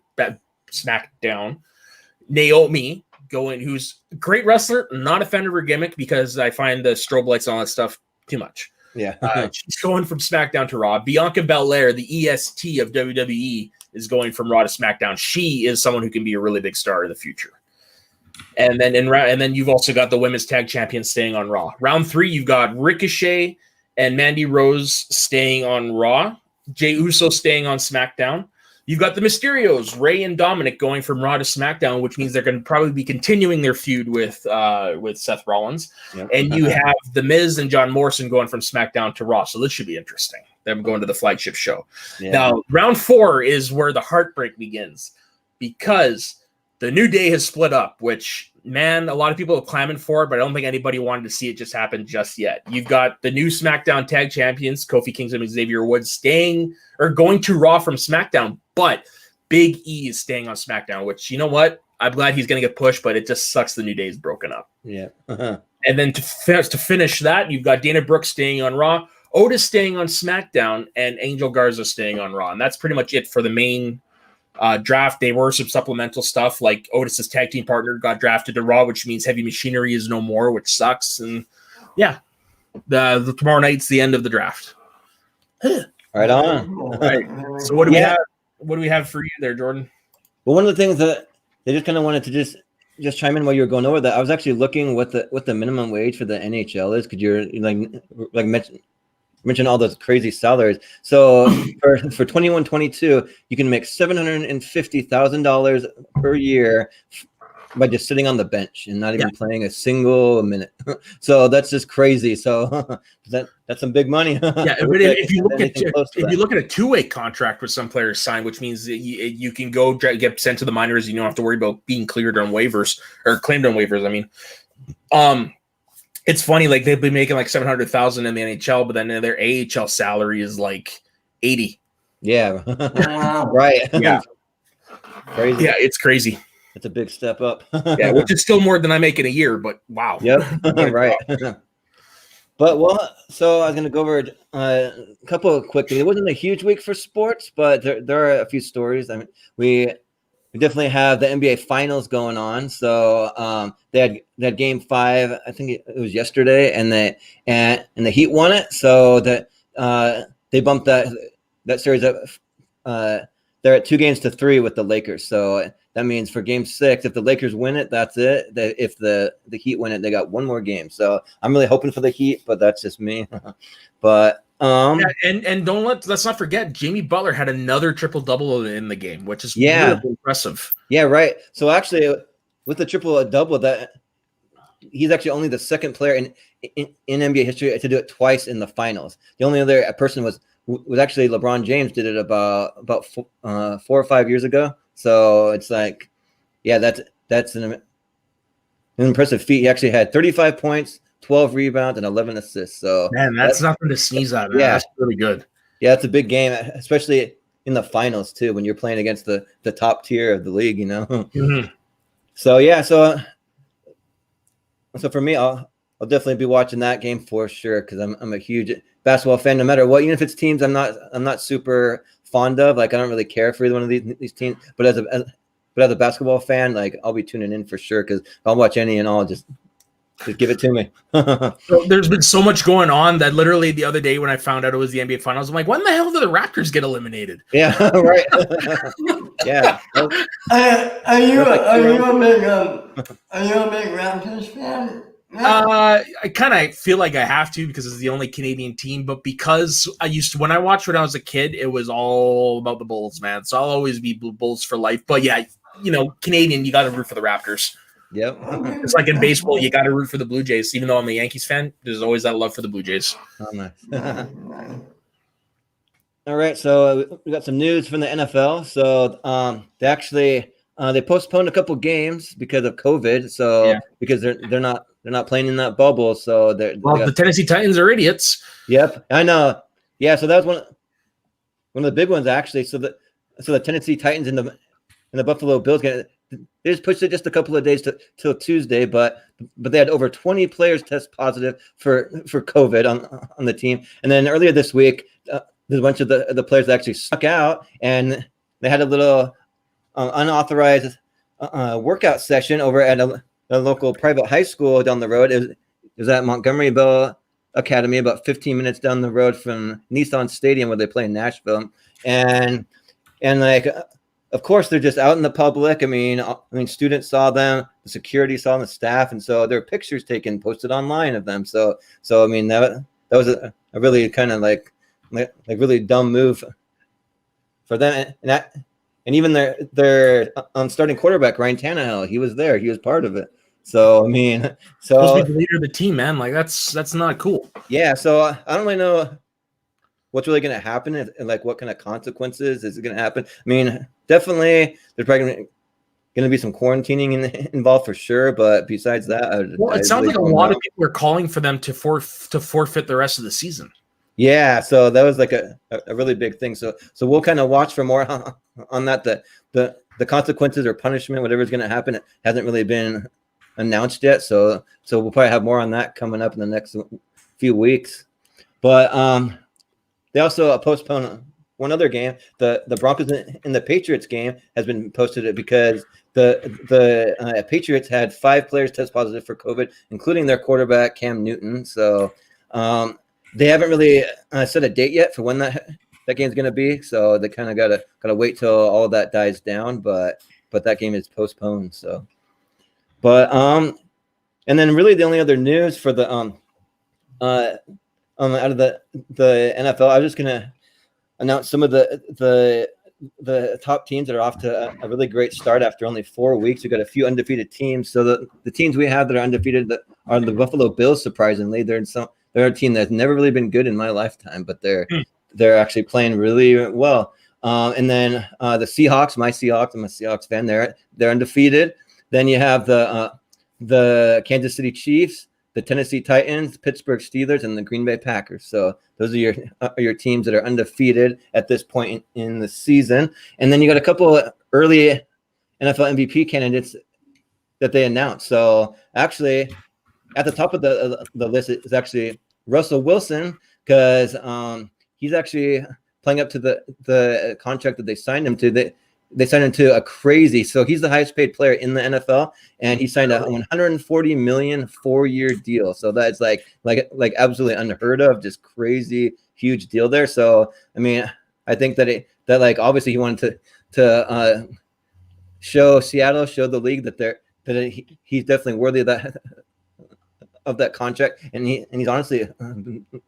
Naomi who's a great wrestler, not a fan of her gimmick because I find the strobe lights and all that stuff too much. Yeah. She's going from SmackDown to Raw. Bianca Belair, the EST of WWE, is going from Raw to SmackDown. She is someone who can be a really big star in the future. And then you've also got the women's tag champions staying on Raw. Round 3, you've got Ricochet and Mandy Rose staying on Raw. Jey Uso staying on SmackDown. You've got the Mysterios, Rey and Dominic, going from Raw to SmackDown, which means they're going to probably be continuing their feud with Seth Rollins. Yep. And you have The Miz and John Morrison going from SmackDown to Raw. So this should be interesting. Them going to the flagship show. Yeah. Now, round 4 is where the heartbreak begins because the New Day has split up, which, man, a lot of people are clamoring for it, but I don't think anybody wanted to see it just happen just yet. You've got the new SmackDown Tag Champions, Kofi Kingston and Xavier Woods, going to Raw from SmackDown, but Big E is staying on SmackDown, which, you know what? I'm glad he's going to get pushed, but it just sucks the New Day is broken up. Yeah. And then to finish that, you've got Dana Brooke staying on Raw, Otis staying on SmackDown, and Angel Garza staying on Raw. And that's pretty much it for the main draft. There were some supplemental stuff, like Otis's tag team partner got drafted to Raw, which means Heavy Machinery is no more, which sucks. And yeah, the tomorrow night's the end of the draft. Right on. Right. So what do we have? What do we have for you there, Jordan? Well, one of the things that they just kind of wanted to just chime in while you were going over that, I was actually looking what the minimum wage for the NHL is, because you're like mention all those crazy salaries. So for 21-22, you can make $750,000 per year by just sitting on the bench and not even playing a single minute. So that's just crazy. So that's some big money. Yeah, but if you look at a two-way contract with some players signed, which means that you can go get sent to the minors, you don't have to worry about being cleared on waivers or claimed on waivers. I mean, it's funny, like they've been making like $700,000 in the NHL, but then their AHL salary is like $80,000. Yeah, right. Yeah, crazy. Yeah, it's crazy. It's a big step up. Yeah, which is still more than I make in a year, but wow. Yep, right. But so I was going to go over a couple of quick things. It wasn't a huge week for sports, but there are a few stories. I mean, we definitely have the NBA Finals going on. So they had Game 5. I think it was yesterday, and the Heat won it. So that they bumped that series up. They're at 2-3 with the Lakers. So that means for Game 6, if the Lakers win it, that's it. If the Heat win it, they got one more game. So I'm really hoping for the Heat, but that's just me. But and let's not forget, Jimmy Butler had another triple-double in the game, which is really impressive. Yeah, right. So actually, with the triple-double, that he's actually only the second player in NBA history to do it twice in the finals. The only other person was actually LeBron James. Did it about 4 or 5 years ago. So it's like, yeah, that's an impressive feat. He actually had 35 points, 12 rebounds, and 11 assists. So man, that's nothing to sneeze at. Yeah, that's really good. Yeah, it's a big game, especially in the finals too, when you're playing against the top tier of the league. You know. Mm-hmm. So yeah, so for me, I'll definitely be watching that game for sure, because I'm a huge basketball fan. No matter what, even if it's teams I'm not super fond of, like I don't really care for either one of these teams. But as a basketball fan, like I'll be tuning in for sure, because I'll watch any and all. Just give it to me. So there's been so much going on that literally the other day when I found out it was the NBA Finals, I'm like, when the hell did the Raptors get eliminated? Yeah, right. Yeah. Are you a big Raptors fan? I kind of feel like I have to because it's the only Canadian team, but because when I watched when I was a kid, it was all about the Bulls, man. So I'll always be Blue Bulls for life. But yeah, Canadian, you got to root for the Raptors. Yep. It's like in baseball, you got to root for the Blue Jays. Even though I'm a Yankees fan, there's always that love for the Blue Jays. Oh, nice. All right, so we got some news from the NFL. So they postponed a couple games because of COVID. So because they're not playing in that bubble. So the Tennessee Titans are idiots. Yep, I know. Yeah, so that was one of the big ones actually. So the Tennessee Titans and the Buffalo Bills they just pushed it just a couple of days till Tuesday, but they had over 20 players test positive for COVID on the team. And then earlier this week, there's a bunch of the players that actually stuck out, and they had a little unauthorized workout session over at a local private high school down the road. It was at Montgomery Bell Academy, about 15 minutes down the road from Nissan Stadium where they play in Nashville. And like, of course, they're just out in the public. I mean, students saw them, the security saw them, the staff, and so there are pictures taken, posted online of them. So I mean, that was a really kind of like really dumb move for them. And even their starting quarterback Ryan Tannehill, he was there, he was part of it. So I mean, supposed to be the leader of the team, man. Like that's not cool. Yeah. So I don't really know what's really going to happen and like what kind of consequences is it going to happen. I mean, definitely there's probably going to be some quarantining involved for sure. But besides that, it sounds like a lot of people are calling for them to forfeit the rest of the season. Yeah, so that was like a really big thing. So we'll kind of watch for more on that. The consequences or punishment, whatever is going to happen, it hasn't really been announced yet. So we'll probably have more on that coming up in the next few weeks. But they also postponed one other game. The Broncos and the Patriots game has been posted because the Patriots had 5 players test positive for COVID, including their quarterback Cam Newton. So they haven't really set a date yet for when that game's going to be. So they kind of gotta wait till all of that dies down. But that game is postponed. So, but and then really the only other news for the out of the NFL, I was just gonna announce some of the top teams that are off to a really great start after only 4 weeks. We've got a few undefeated teams. So the teams we have that are undefeated are the Buffalo Bills. Surprisingly, they're a team that's never really been good in my lifetime, but they're actually playing really well. And then the Seahawks, my Seahawks, I'm a Seahawks fan. They're undefeated. Then you have the Kansas City Chiefs, the Tennessee Titans, Pittsburgh Steelers, and the Green Bay Packers. So those are your teams that are undefeated at this point in the season. And then you got a couple of early NFL MVP candidates that they announced. So actually, at the top of the list is actually Russell Wilson, because he's actually playing up to the contract that they signed him to. They signed him to a crazy. So he's the highest paid player in the NFL, and he signed a $140 million 4-year deal. So that's like absolutely unheard of, just crazy huge deal there. So I mean, I think that like obviously he wanted to show Seattle, show the league that he's definitely worthy of that contract, and he's honestly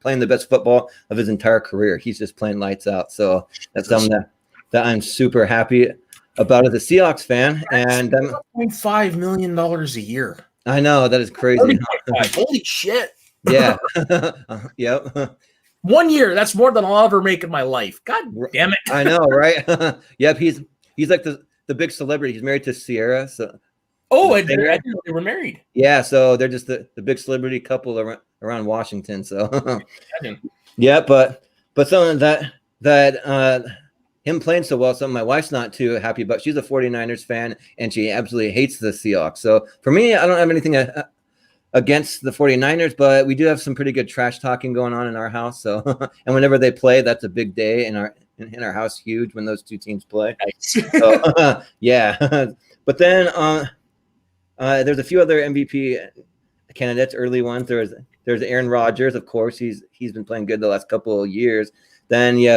playing the best football of his entire career. He's just playing lights out. So that's something that I'm super happy about as a Seahawks fan. And $1.5 million a year. I know, that is crazy. Holy shit. Yeah. Yep. 1 year, that's more than I'll ever make in my life. God damn it. I know, right? Yep, he's like the big celebrity. He's married to Sierra. So I didn't know they were married. Yeah, so they're just the big celebrity couple around Washington. So yeah, but something that him playing so well, something my wife's not too happy about. She's a 49ers fan, and she absolutely hates the Seahawks. So for me, I don't have anything against the 49ers, but we do have some pretty good trash talking going on in our house. So and whenever they play, that's a big day in our house, huge when those two teams play. Nice. So yeah. But then there's a few other MVP candidates, early ones. There's Aaron Rodgers, of course. He's been playing good the last couple of years. Then you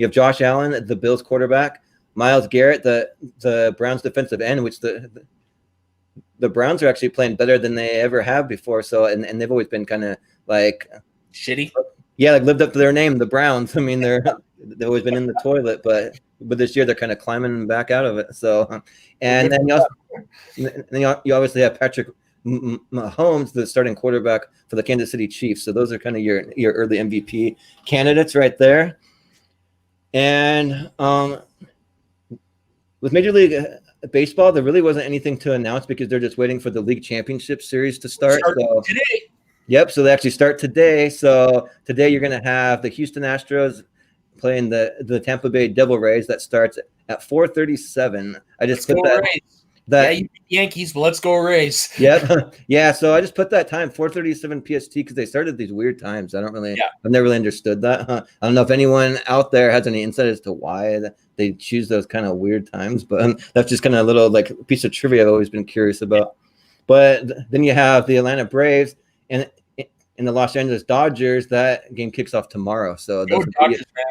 have Josh Allen, the Bills quarterback, Myles Garrett, the Browns defensive end, which the the Browns are actually playing better than they ever have before. So and they've always been kind of like shitty. Yeah, like lived up to their name, the Browns. I mean, they've always been in the toilet, but this year they're kind of climbing back out of it. So, and then you obviously have Patrick Mahomes, the starting quarterback for the Kansas City Chiefs. So those are kind of your early MVP candidates right there. And with Major League Baseball, there really wasn't anything to announce because they're just waiting for the league championship series to start. So today. Yep. So they actually start today. So today you're going to have the Houston Astros playing the Tampa Bay Devil Rays. That starts at 4:37. I just put that. Yeah, you Yankees, but let's go Rays. Yep. Yeah. So I just put that time 4:37 PST because they started these weird times. I've never really understood that. I don't know if anyone out there has any insight as to why they choose those kind of weird times, but that's just kind of a little like piece of trivia I've always been curious about. But then you have the Atlanta Braves and in the Los Angeles Dodgers. That game kicks off tomorrow. So Dodgers, man.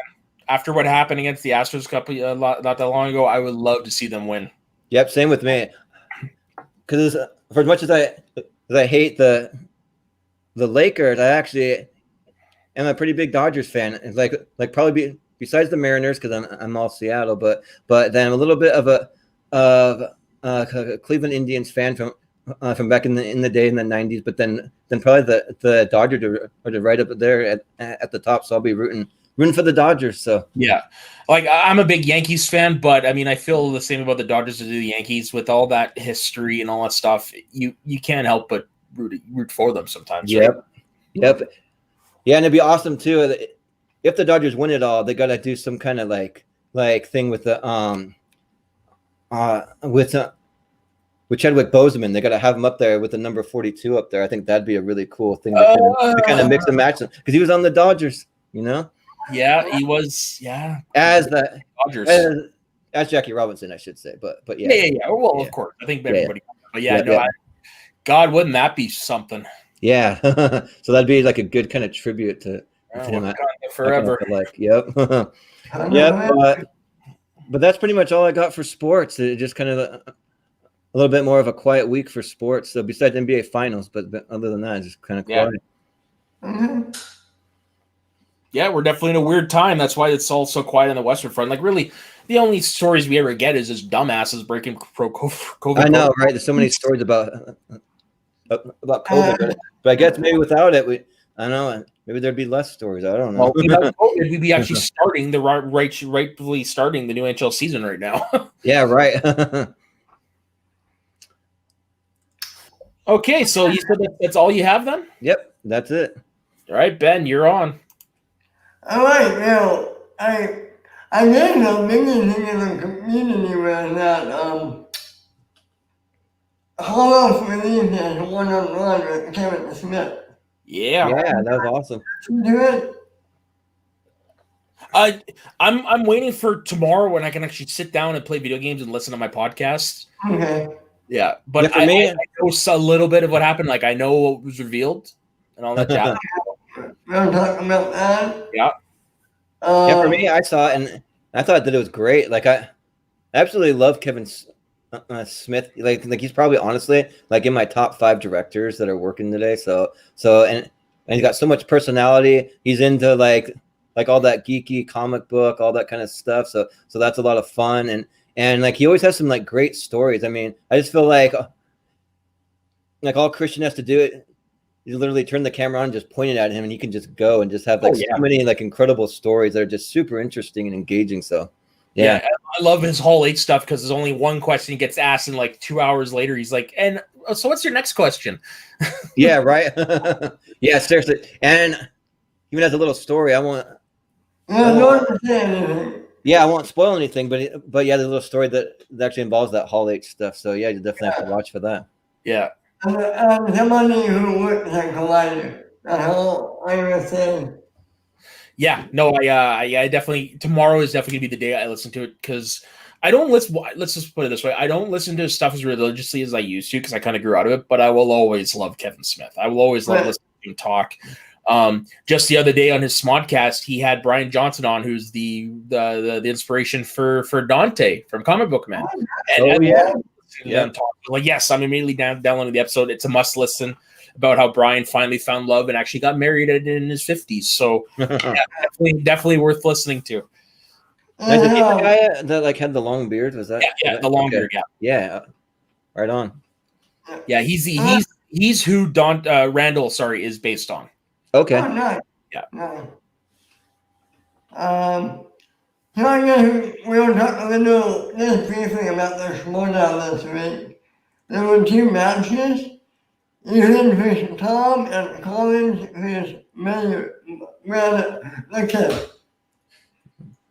After what happened against the Astros not that long ago, I would love to see them win. Yep, same with me. Because for as much as I hate the Lakers, I actually am a pretty big Dodgers fan. It's like probably besides the Mariners because I'm all Seattle, but then I'm a little bit of a Cleveland Indians fan from back in the day in the 90s. But then probably the Dodgers are right up there at the top. So I'll be rooting for the Dodgers. So yeah, like I'm a big Yankees fan, but I mean I feel the same about the Dodgers as the Yankees with all that history and all that stuff. You can't help but root for them sometimes. Yep. Right? Yep. Yeah, and it'd be awesome too if the Dodgers win it all. They got to do some kind of like thing with the with Chadwick Boseman. They got to have him up there with the number 42 up there. I think that'd be a really cool thing to kind of mix and match them because he was on the Dodgers, you know. Yeah, he was. Yeah, as the Dodgers, as Jackie Robinson, I should say. But yeah. Well, of course, I think everybody. Yeah. But God, wouldn't that be something? Yeah. So that'd be like a good kind of tribute to him. Forever. Yep. Yep. But that's pretty much all I got for sports. It just kind of a little bit more of a quiet week for sports. So besides NBA Finals, but other than that, it's just kind of quiet. Mm-hmm. Yeah, we're definitely in a weird time. That's why it's all so quiet on the Western Front. Like, really, the only stories we ever get is just dumbasses breaking COVID. I know, right? There's so many stories about COVID, but I guess maybe without it, I don't know. Maybe there'd be less stories. I don't know. Well, without COVID, we'd be actually starting rightfully starting the new NHL season right now. Yeah, right. Okay, so you said that's all you have then? Yep, that's it. All right, Ben, you're on. All right, now I guess I'm thinking in the community where that Hall released as one-on-one with Kevin Smith. Yeah, that was awesome. Do it. I'm waiting for tomorrow when I can actually sit down and play video games and listen to my podcast. Okay. Yeah, but I know a little bit of what happened. Like I know what was revealed and all that jazz. We're talking about that. Yeah. Yeah, for me, I saw it and I thought that it was great. Like I absolutely love Kevin Smith. Like he's probably honestly like in my top 5 directors that are working today. So and he's got so much personality. He's into like all that geeky comic book, all that kind of stuff. So that's a lot of fun and like he always has some like great stories. I mean, I just feel like all Christian has to do it. You literally turn the camera on and just point it at him and he can just go and just have like so many like incredible stories that are just super interesting and engaging. So yeah, I love his Hall H stuff because there's only one question he gets asked and like 2 hours later he's like, and so what's your next question? Yeah, right. Yeah, seriously. And even has a little story. I won't spoil anything, but yeah, there's a little story that actually involves that Hall H stuff. So yeah, you definitely have to watch for that. Yeah. Somebody who works at Collider. I was saying. Yeah, no, I definitely tomorrow is definitely gonna be the day I listen to it because I don't listen. Let's just put it this way: I don't listen to stuff as religiously as I used to because I kind of grew out of it. But I will always love Kevin Smith. I will always love listening to him talk. Just the other day on his Smodcast, he had Brian Johnson on, who's the inspiration for Dante from Comic Book Man. And Yeah. Like, yes, I'm immediately downloading the episode. It's a must listen about how Brian finally found love and actually got married in his 50s. So yeah, definitely worth listening to. Now, is he the guy that like had the long beard? Was that? Yeah, the long beard. Yeah, right on. Yeah, he's who Don Randall, is based on. Okay. Oh, nice. Yeah. Nice. So I guess we'll talk a little just briefly about the Schmodown this week. There were 2 matches. Ethan versus Tom and Collins versus Mayor. Okay.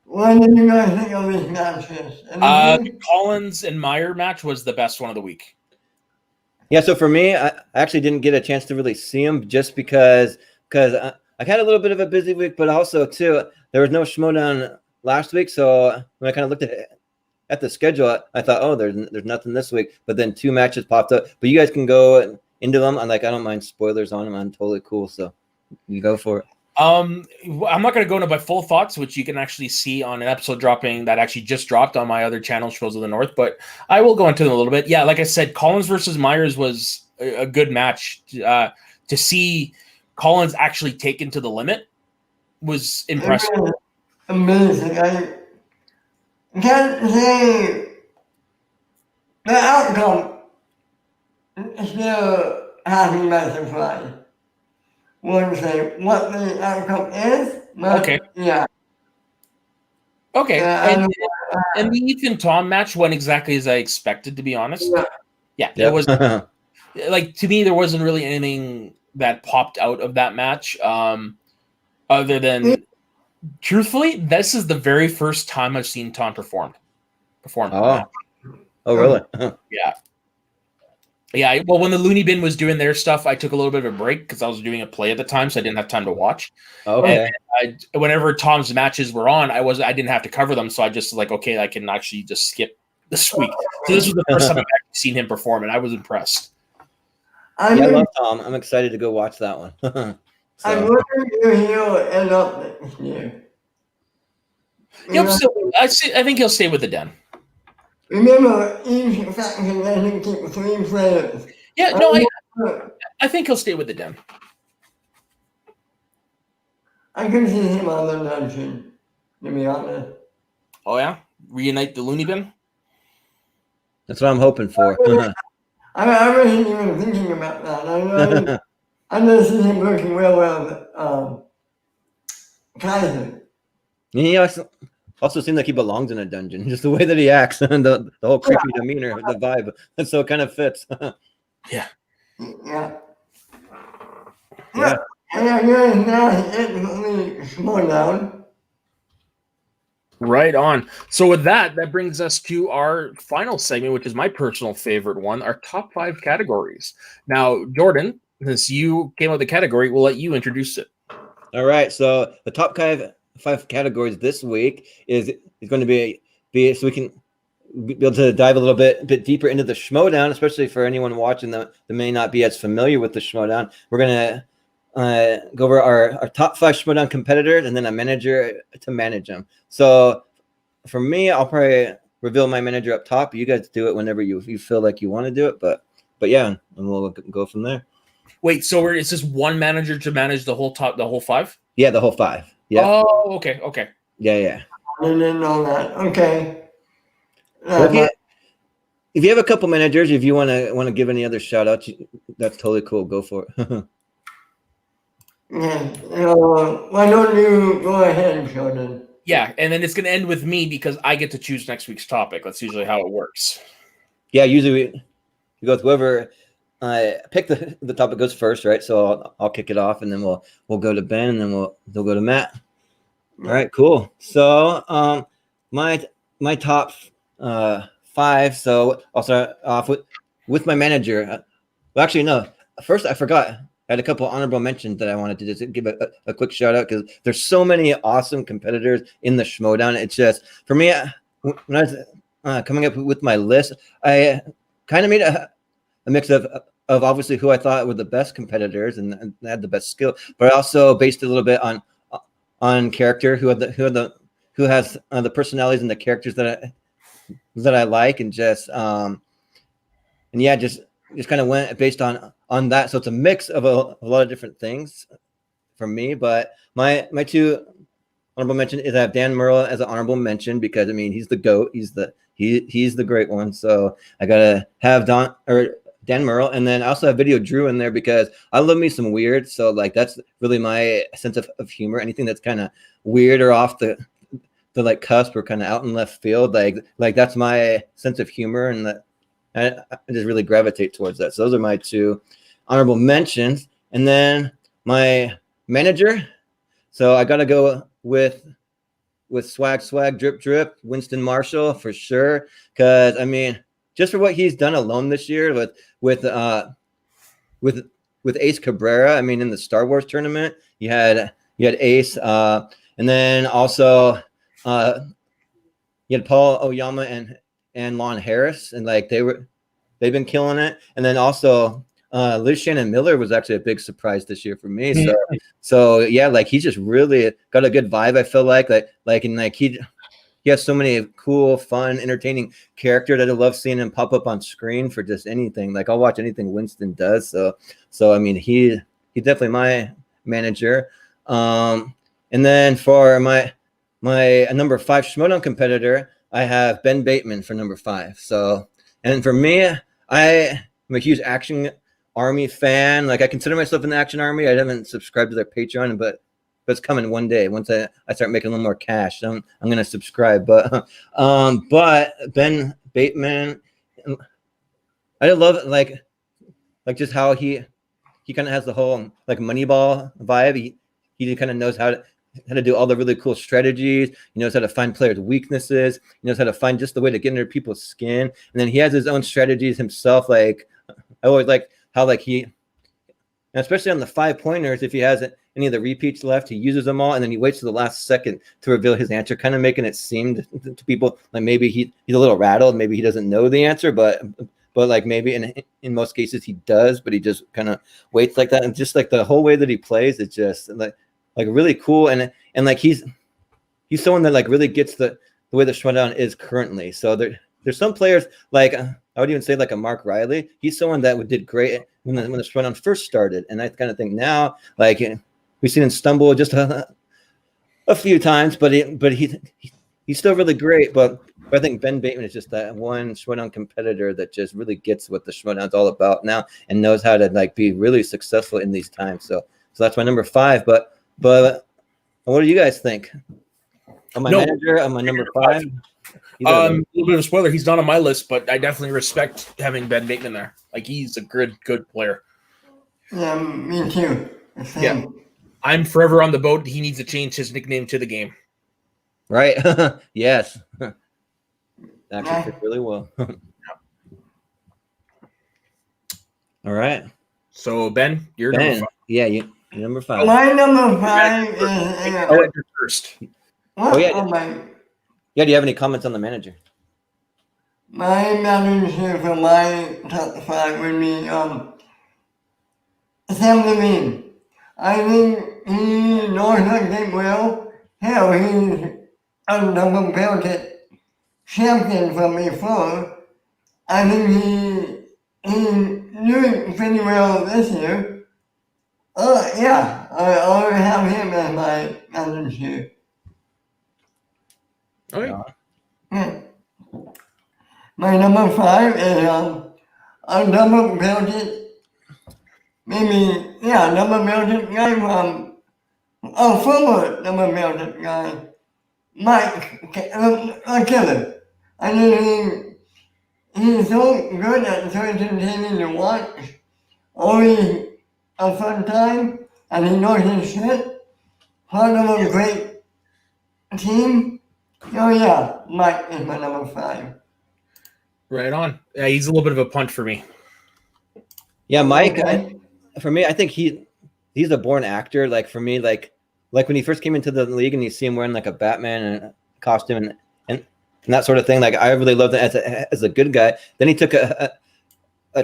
What did you guys think of these matches? The Collins and Meyer match was the best one of the week. Yeah, so for me, I actually didn't get a chance to really see him just because I had a little bit of a busy week, but also too there was no Schmodown last week. So when I kind of looked at the schedule, I thought, oh, there's nothing this week. But then 2 matches popped up. But you guys can go into them. I don't mind spoilers on them. I'm totally cool. So you go for it. I'm not going to go into my full thoughts, which you can actually see on an episode dropping that actually just dropped on my other channel, Shows of the North, but I will go into them a little bit. Yeah, like I said, Collins versus Myers was a good match. To see Collins actually taken to the limit was impressive. Amazing. I can't say the outcome still has me by surprise. Wouldn't say what the outcome is, but Okay. yeah. Okay. Yeah, and the Ethan Tom match went exactly as I expected, to be honest. Yeah, Yep. it was like, to me, there wasn't really anything that popped out of that match. Other than, truthfully, this is the very first time I've seen Tom perform. Oh, really? Yeah. Yeah, well, when the Looney Bin was doing their stuff, I took a little bit of a break because I was doing a play at the time, so I didn't have time to watch. Okay. And whenever Tom's matches were on, I didn't have to cover them, so I just like, okay, I can actually just skip this week. So this was the first time I've actually seen him perform, and I was impressed. I love Tom. I'm excited to go watch that one. I wonder if he'll end up next year. I think he'll stay with the Den. Remember, each faction doesn't keep 3 players. Yeah, no, I think he'll stay with the Den. I can see him on the dungeon, to be honest. Oh, yeah? Reunite the Looney Bin? That's what I'm hoping for. I wasn't even thinking about that. I know see him working well with Kaiser. He also seems like he belongs in a dungeon, just the way that he acts and the whole creepy demeanor, the vibe. And so it kind of fits. Yeah. Yeah. And I guess now it's Schmodown. Right on. So with that brings us to our final segment, which is my personal favorite one, our top 5 categories. Now, Jordan, since you came up with the category, we'll let you introduce it. All right. So the top 5 categories this week is going to be so we can be able to dive a little bit deeper into the Schmodown, especially for anyone watching that may not be as familiar with the Schmodown. We're going to go over our top 5 Schmodown competitors and then a manager to manage them. So for me, I'll probably reveal my manager up top. You guys do it whenever you feel like you want to do it, but yeah, and we'll go from there. Wait, so it's just one manager to manage the whole 5? Yeah, the whole 5. Yeah. Oh, okay. Yeah. I didn't know that. Okay. Well, if you have a couple managers, if you want to give any other shout outs, that's totally cool. Go for it. Yeah. Why don't you go ahead, Jordan? Yeah, and then it's going to end with me because I get to choose next week's topic. That's usually how it works. Yeah, usually we go with whoever pick the topic goes first, right? So I'll kick it off, and then we'll go to Ben, and then they'll go to Matt. All right, cool. So my top 5. So I'll start off with my manager. Well, actually, no. First, I forgot. I had a couple honorable mentions that I wanted to just give a quick shout out because there's so many awesome competitors in the Schmodown. It's just for me when I was coming up with my list, I kind of made a mix of obviously who I thought were the best competitors and had the best skill, but I also based it a little bit on character, who has the personalities and the characters that I like, and just yeah, just kind of went based on that. So it's a mix of a lot of different things for me. But my two honorable mention is I have Dan Merle as an honorable mention because I mean he's the GOAT. He's the great one. So I gotta have Dan Merle, and then I also have Video Drew in there because I love me some weird. So like that's really my sense of humor. Anything that's kind of weird or off the like cusp or kind of out in left field, like that's my sense of humor, and that I just really gravitate towards that. So those are my two honorable mentions, and then my manager. So I gotta go with swag, drip, drip, Winston Marshall for sure. Because I mean, just for what he's done alone this year with Ace Cabrera. I mean, in the Star Wars tournament, you had Ace, and then also you had Paul Oyama and Lon Harris, and like they've been killing it. And then also Liz Shannon Miller was actually a big surprise this year for me. So yeah, like he's just really got a good vibe. I feel like he has so many cool, fun, entertaining characters that I love seeing him pop up on screen for just anything. Like I'll watch anything Winston does. So I mean he's definitely my manager. And then for my number 5 Schmoedown competitor, I have Ben Bateman for number 5. So, and for me, I'm a huge Action Army fan. Like I consider myself in the Action Army. I haven't subscribed to their Patreon, but it's coming one day. Once I start making a little more cash, I'm going to subscribe. But Ben Bateman, I love like just how he kind of has the whole like Moneyball vibe. He kind of knows how to do all the really cool strategies. He knows how to find players' weaknesses. He knows how to find just the way to get under people's skin. And then he has his own strategies himself. Like I always like how like he, especially on the 5-pointers, if he has any of the repeats left, he uses them all, and then he waits to the last second to reveal his answer, kind of making it seem to people like maybe he's a little rattled, maybe he doesn't know the answer, but like maybe in most cases he does, but he just kind of waits like that. And just like the whole way that he plays, it's just like really cool. And like he's someone that like really gets the way the Schmoedown is currently. So there's some players like I would even say like a Mark Riley. He's someone that did great when the Schmoedown first started. And I kind of think now, like we've seen him stumble just a few times, but he's still really great. But I think Ben Bateman is just that one Schmoedown competitor that just really gets what the Schmoedown's all about now and knows how to like be really successful in these times. So that's my number 5. But what do you guys think? On my manager, on my number 5. A little bit of a spoiler. He's not on my list, but I definitely respect having Ben Bateman there. Like he's a good player. Yeah, me too. Same. Yeah, I'm forever on the boat. He needs to change his nickname to the game. Right? Yes. Actually fit really well. All right. So Ben, you're number 5. Yeah, you're number 5. My number 5 is first. what? Oh, yeah. Oh, my. Yeah, do you have any comments on the manager? My manager for my top 5 would be Sam Levine. I think he knows how to game well. Hell, he's a double belted champion from before. I think he's doing pretty well this year. Yeah, I have him as my manager. Okay. Yeah. My number 5 is a double belted, double belted guy from a former double belted guy, Mike Killer. I mean, he's so good and so entertaining to watch. Always a fun time, and he knows his shit. Part of a great team. Oh yeah, Mike is my number 5. Right on. Yeah, he's a little bit of a punt for me. Yeah, Mike. Okay. For me, I think he's a born actor. Like for me, like when he first came into the league and you see him wearing like a Batman costume and that sort of thing. Like I really loved it as a good guy. Then he took a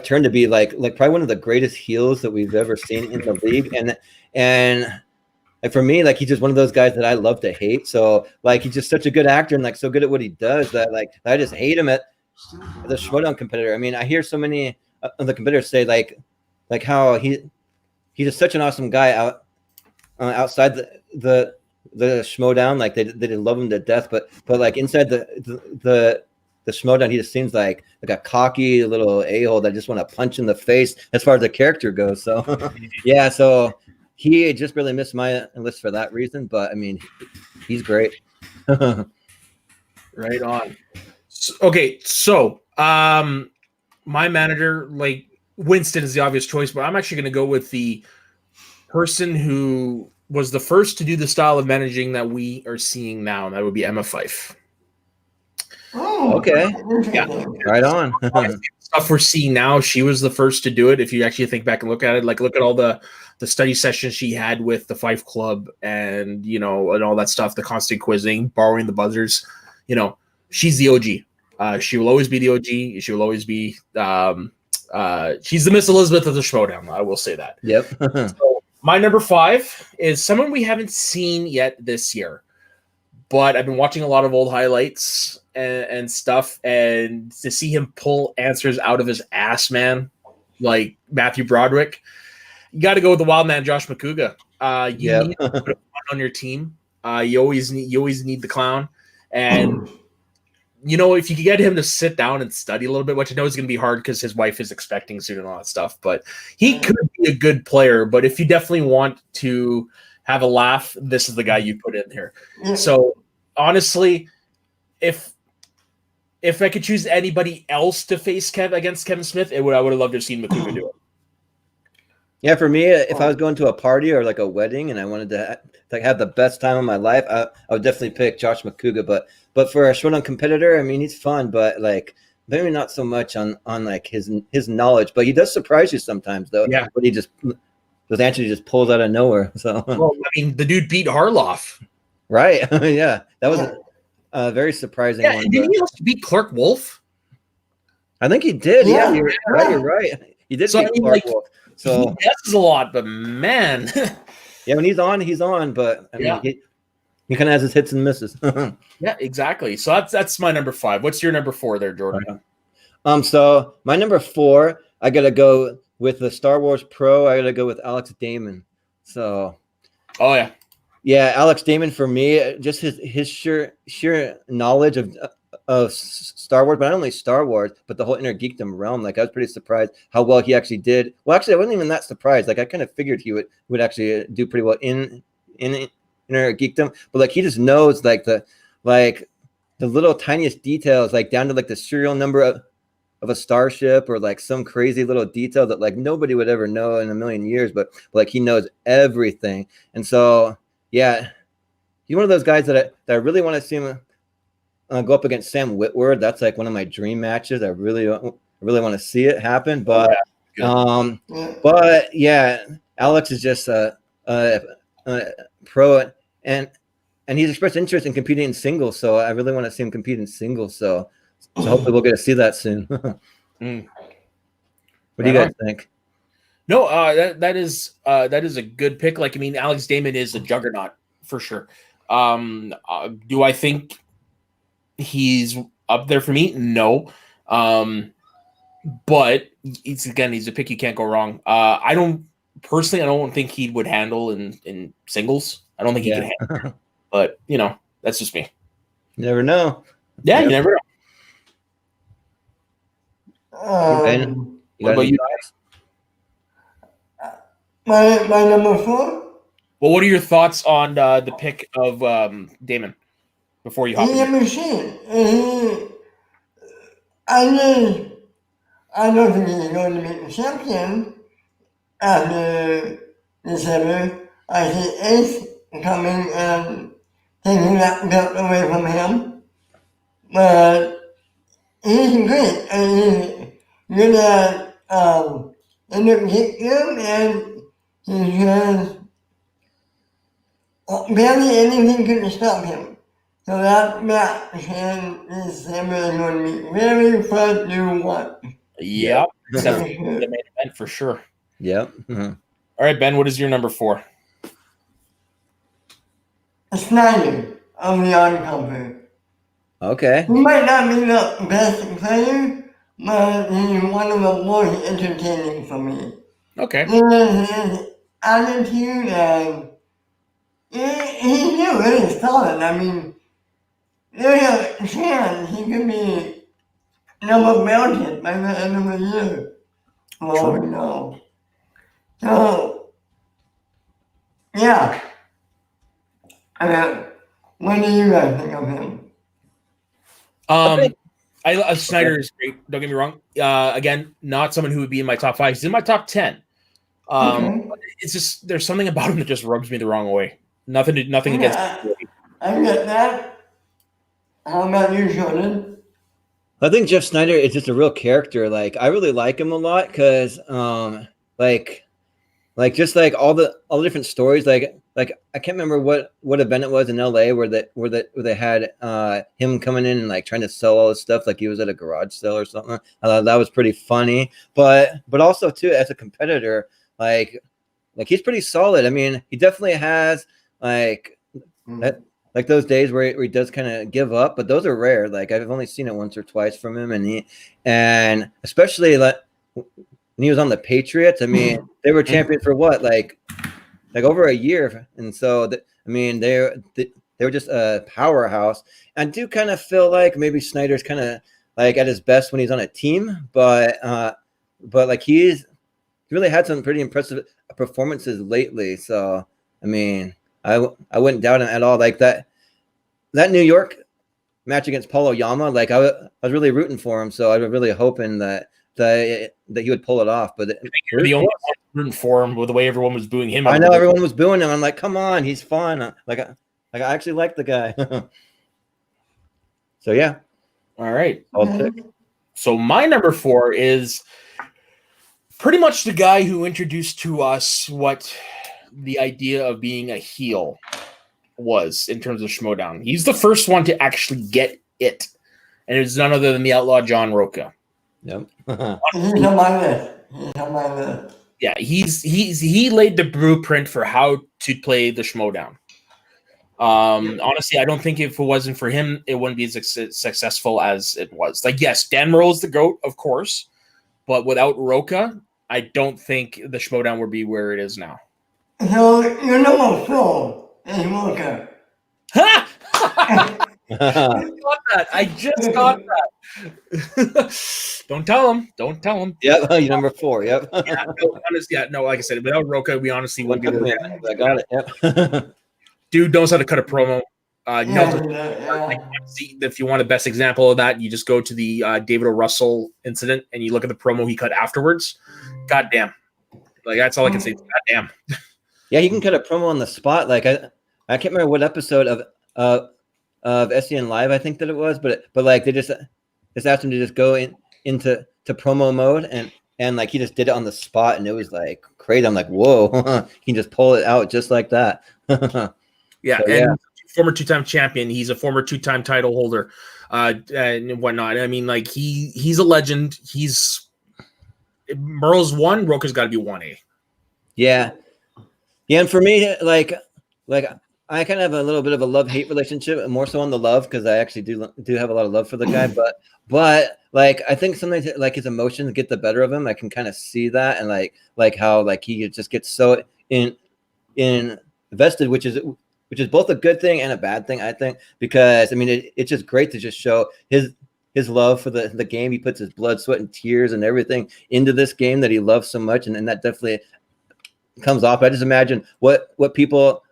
turn to be like probably one of the greatest heels that we've ever seen in the league. And for me, like he's just one of those guys that I love to hate. So like he's just such a good actor and like so good at what he does that like I just hate him as a Schmoedown competitor. I mean, I hear so many of the competitors say like how he's just such an awesome guy outside the Schmoedown. Like they love him to death, but like inside the Schmoedown, he just seems like a cocky little a-hole that just want to punch in the face as far as the character goes. So yeah, so he just really missed my list for that reason. But I mean, he's great. Right on. So my manager, like Winston, is the obvious choice, but I'm actually going to go with the person who was the first to do the style of managing that we are seeing now, and that would be Emma Fife. Oh, Okay. Yeah. Right on. Stuff we're seeing now, she was the first to do it. If you actually think back and look at it, like look at all the study sessions she had with the Fife Club, and and all that stuff, the constant quizzing, borrowing the buzzers. She's the OG. She will always be the OG. She will always be. She's the Miss Elizabeth of the Schmoedown. I will say that. Yep. So my number 5 is someone we haven't seen yet this year, but I've been watching a lot of old highlights and stuff, and to see him pull answers out of his ass, man, like Matthew Broderick, you got to go with the wild man, Josh McCouga. You need to put a clown on your team. You always need the clown, and if you could get him to sit down and study a little bit, which I know is going to be hard because his wife is expecting soon and all that stuff, but he could be a good player. But if you definitely want to have a laugh, this is the guy you put in here. So honestly, if I could choose anybody else to face against Kevin Smith, I would have loved to have seen McCouga do it. Yeah, for me, if I was going to a party or like a wedding and I wanted to have the best time of my life, I would definitely pick Josh McCouga. But for a Schmoedown competitor, I mean, he's fun, but like maybe not so much on like his knowledge. But he does surprise you sometimes, though. Yeah. But those answers he just pulls out of nowhere. So well, I mean, the dude beat Harloff. Right. Yeah, that was a very surprising one. Didn't he also beat Clark Wolf? I think he did. Yeah, you're right. He did So, beat Clark Wolf. So he guesses a lot, but man. Yeah, when he's on. But I mean, he kind of has his hits and misses. Yeah, exactly. So that's my number 5. What's your number 4 there, Jordan? So my number 4, I gotta go with the Star Wars Pro. I gotta go with Alex Damon. So, oh yeah, Alex Damon for me, just his sheer knowledge of Star Wars, but not only Star Wars, but the whole inner geekdom realm. Like I was pretty surprised how well he actually did. Well, actually, I wasn't even that surprised. Like I kind of figured he would actually do pretty well in inner geekdom, but like he just knows like the little tiniest details, like down to like the serial number of a starship, or like some crazy little detail that like nobody would ever know in a million years, but like he knows everything. And so yeah, he's one of those guys that I really want to see him go up against Sam Witwer. That's like one of my dream matches. I really want to see it happen. But but yeah, Alex is just a pro, and he's expressed interest in competing in singles. So I really want to see him compete in singles. So hopefully we'll get to see that soon. What do you guys think? No, that is a good pick. Like, I mean, Alex Damon is a juggernaut for sure. Do I think he's up there for me? No. But he's a pick you can't go wrong. I don't think he would handle in singles. I don't think he can handle. But that's just me. You never know. Yeah, you never know. What about you? My number 4. Well, what are your thoughts on the pick of Damon before you hop in? He's a machine. I don't think he's going to be the champion after December. I see Ace coming and taking that belt away from him. But he's great. And he's good at in the game, and he has barely anything can stop him. So that match in December is going to be very fun to watch. Yep. Definitely the main event for sure. Yep. All right, Ben, what is your number 4? Snyder of the Uncovered. Okay. He might not be the best player, but he's one of the most entertaining for me. Okay. His attitude and he's still really solid. I mean, there's a chance he could be number mounted by the end of the year. Oh no. So, yeah. What do you guys think of him? Snyder is great. Don't get me wrong. Again, not someone who would be in my top 5. He's in my top 10. Okay. It's just there's something about him that just rubs me the wrong way. Nothing against. Yeah, I get that. How about you, Jordan? I think Jeff Snyder is just a real character. Like I really like him a lot because like just like all the different stories. Like I can't remember what event it was in LA where they had him coming in and like trying to sell all this stuff like he was at a garage sale or something. I thought that was pretty funny. But also too as a competitor, like he's pretty solid. I mean, he definitely has like that. Like those days where he does kind of give up, but those are rare. Like I've only seen it once or twice from him, and especially like when he was on the Patriots. I mean, they were champion for what, like over a year, and so I mean they were just a powerhouse. I do kind of feel like maybe Snyder's kind of like at his best when he's on a team, but like he really had some pretty impressive performances lately. So I mean. I wouldn't doubt him at all. Like that New York match against Paul Oyama, like I was really rooting for him. So I was really hoping that he would pull it off. But you're the only one rooting for him with the way everyone was booing him. I know everyone was booing him. I'm like, come on, he's fun. Like I actually like the guy. So yeah. All right. Mm-hmm. So my number 4 is pretty much the guy who introduced to us what the idea of being a heel was in terms of Schmodown. He's the first one to actually get it, and it's none other than the outlaw John Roca. Yep. He's on my list. Yeah, he laid the blueprint for how to play the Schmodown. Honestly, I don't think if it wasn't for him, it wouldn't be as successful as it was. Like, yes, Dan Merle's the GOAT, of course, but without Roca, I don't think the Schmodown would be where it is now. So your number 4 is Roca. Ha! I just got that. Don't tell him. Yep, you're number 4. Yep. No, like I said, without Roca, we honestly wouldn't be there. I got it. Yep. Dude knows how to cut a promo. Yeah. If you want a best example of that, you just go to the David O. Russell incident and you look at the promo he cut afterwards. God damn. Like, that's all I can say. God damn. Yeah, he can cut a promo on the spot. Like I can't remember what episode of SEN Live I think that it was, but like they just asked him to just go into promo mode and like he just did it on the spot and it was like crazy. I'm like, whoa, he can just pull it out just like that. Yeah, so, and former 2-time champion. He's a former 2-time title holder, and whatnot. I mean, like he's a legend. Merle's 1, Roca's got to be 1A. Yeah, and for me, like I kind of have a little bit of a love-hate relationship, more so on the love because I actually do have a lot of love for the guy. But like I think sometimes like his emotions get the better of him. I can kind of see that and like how like he just gets so invested, which is both a good thing and a bad thing, I think, because I mean it's just great to just show his love for the game. He puts his blood, sweat, and tears and everything into this game that he loves so much, and that definitely comes off. I just imagine what people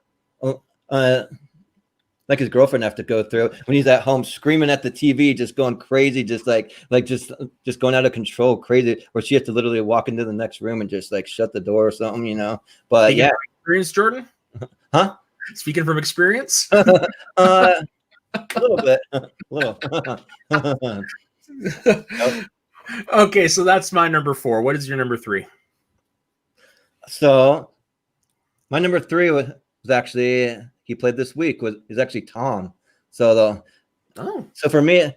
like his girlfriend have to go through when he's at home screaming at the TV, just going crazy, just just going out of control, crazy, where she has to literally walk into the next room and just like shut the door or something, you know. But Speaking from experience, Jordan? Huh? Speaking from experience? A little bit. A little. Okay, so that's my number 4. What is your number 3? So my number 3 was actually he played this week is actually Tom. So for me,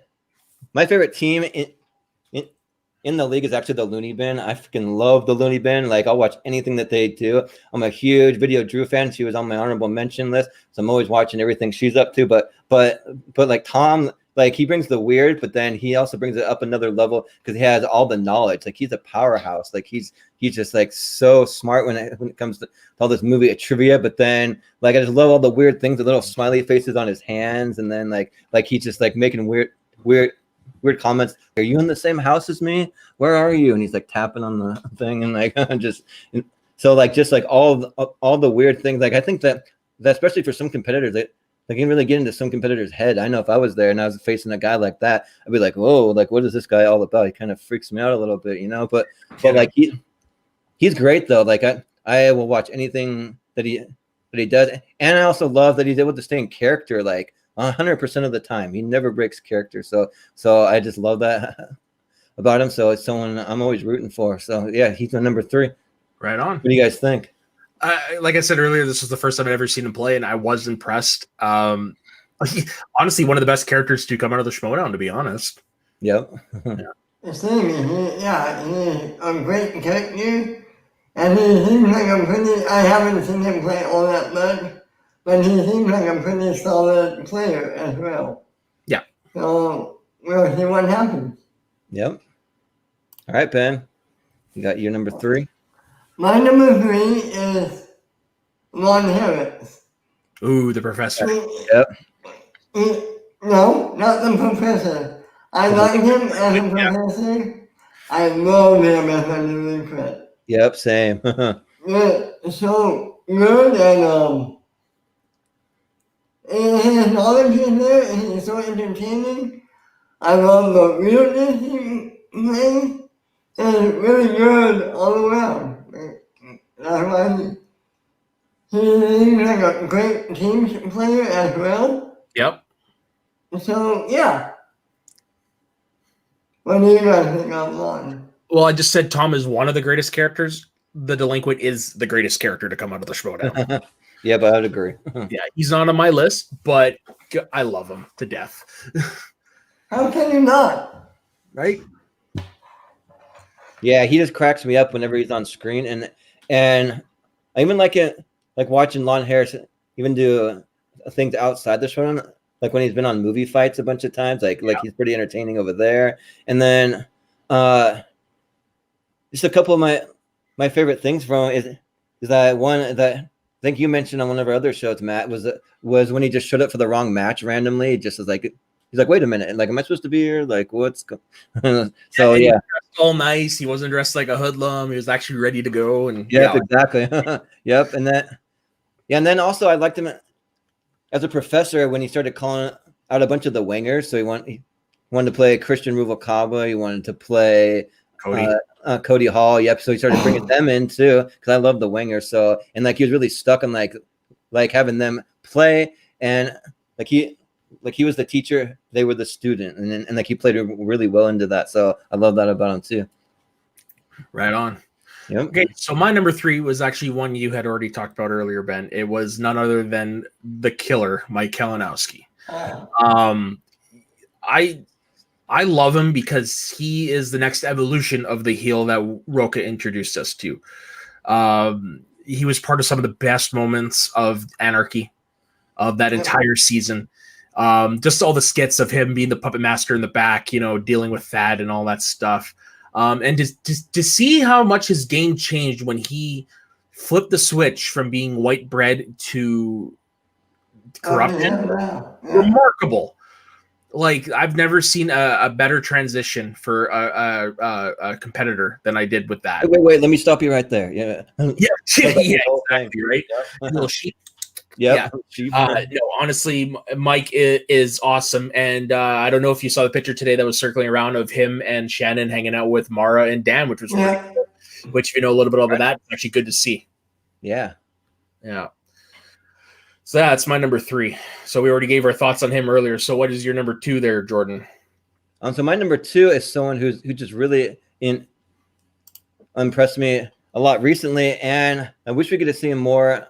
my favorite team in the league is actually the Looney Bin. I freaking love the Looney Bin. Like I'll watch anything that they do. I'm a huge Video Drew fan. She was on my honorable mention list, so I'm always watching everything she's up to. But like Tom, like he brings the weird, but then he also brings it up another level because he has all the knowledge. Like he's a powerhouse. Like he's just like so smart when it comes to all this movie trivia. But then like I just love all the weird things, the little smiley faces on his hands, and then like he's just like making weird comments. Are you in the same house as me? Where are you? And he's like tapping on the thing and like so like just like all the weird things. Like I think that especially for some competitors, they can really get into some competitor's head. I know if I was there and I was facing a guy like that, I'd be like, whoa, like what is this guy all about? He kind of freaks me out a little bit, you know. But like he's great though. Like I will watch anything that he does, and I also love that he's able to stay in character like 100% of the time. He never breaks character. So I just love that about him. So it's someone I'm always rooting for. So yeah, he's my number 3. Right on. What do you guys think? Like I said earlier, this was the first time I'd ever seen him play, and I was impressed. Honestly, one of the best characters to come out of the Schmoedown, to be honest. Yep. The thing is, he's a great character, and he seems like a pretty, I haven't seen him play all that much, but he seems like a pretty solid player as well. Yeah. So we'll see what happens. Yep. All right, Ben. You got your number 3? My number 3 is Ron Harris. Ooh, the professor. Yep. No, not the professor. I like him as a professor. I love him as a new recruit. Yep, same. Yeah, so good and his knowledge is there and he's so entertaining. I love the weirdness he plays. And really good all around. That's why he's like a great team player as well. Yep. So yeah. What do you guys think of Lon? Well, I just said Tom is one of the greatest characters. The Delinquent is the greatest character to come out of the Schmoedown. Yeah, but I'd agree. Yeah, he's not on my list, but I love him to death. How can you not? Right? Yeah, he just cracks me up whenever he's on screen, and I even like it, like watching Lon Harris even do things outside the show, like when he's been on movie fights a bunch of times, like he's pretty entertaining over there. And then just a couple of my favorite things from him is that one that I think you mentioned on one of our other shows, Matt, was when he just showed up for the wrong match randomly. Just as like he's like, wait a minute, like, am I supposed to be here? Like, what's so yeah. All nice. He wasn't dressed like a hoodlum. He was actually ready to go. And yep, exactly. Yep, and then also I liked him as a professor when he started calling out a bunch of the wingers. So he wanted to play Christian Ruvalcaba. He wanted to play Cody Hall. Yep. So he started bringing them in too because I love the wingers. So and like he was really stuck on like having them play, and like he was the teacher, they were the student, and like he played really well into that. So I love that about him too. Right on. Yep. Okay, so my number 3 was actually one you had already talked about earlier, Ben. It was none other than the killer, Mike Kalinowski. I love him because he is the next evolution of the heel that Roca introduced us to. He was part of some of the best moments of Anarchy of that entire season. Just all the skits of him being the puppet master in the back, you know, dealing with Thad and all that stuff. And to see how much his game changed when he flipped the switch from being white bread to corruption. Remarkable. Like, I've never seen a better transition for a competitor than I did with that. Wait, let me stop you right there. Yeah. Yeah, exactly, right? Little sheep. Yep. Yeah. No, honestly, Mike is awesome. And I don't know if you saw the picture today that was circling around of him and Shannon hanging out with Mara and Dan, which was pretty cool. Which, if you know a little bit about that, it's actually good to see. Yeah. Yeah. So that's my number 3. So we already gave our thoughts on him earlier. So what is your number 2 there, Jordan? So my number 2 is someone who just really impressed me a lot recently, and I wish we could have seen more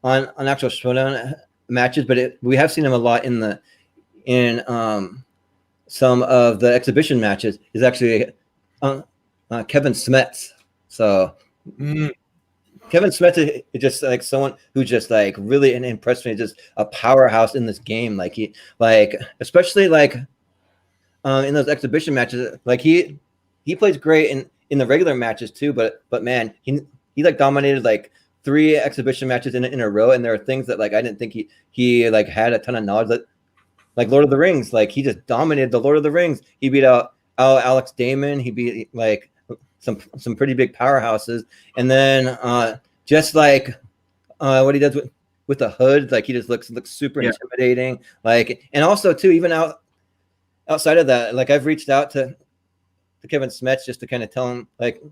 on actual showdown matches, but we have seen him a lot in some of the exhibition matches. Is actually Kevin Smets. So Kevin Smith is just like someone who just like really impressed me. Just a powerhouse in this game. Like he, like especially like in those exhibition matches. Like he plays great in the regular matches too. But man, he like dominated like 3 exhibition matches in a row. And there are things that like I didn't think he like had a ton of knowledge. Like Lord of the Rings, like he just dominated the Lord of the Rings. He beat out Alex Damon. He beat like some pretty big powerhouses, and then just like what he does with the hood, like he just looks super intimidating. Like, and also too, even outside of that, like I've reached out to Kevin Smets just to kind of tell him like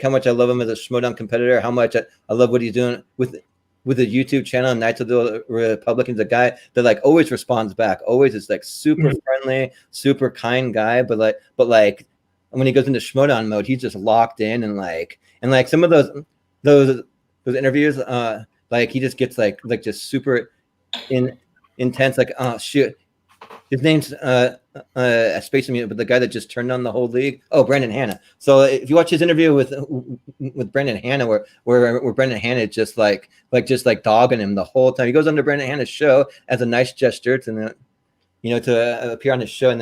how much I love him as a Schmoedown competitor, how much I love what he's doing with the YouTube channel, Knights of the Republicans, a guy that like always responds back, always is like super friendly, super kind guy, but like when he goes into Schmoedown mode, he's just locked in and like some of those interviews, like he just gets like just super intense. Like, oh shoot, his name's spacing me, but the guy that just turned on the whole league. Oh, Brandon Hanna. So if you watch his interview with Brandon Hanna, where Brandon Hanna just like dogging him the whole time. He goes on to Brandon Hanna's show as a nice gesture to appear on his show, and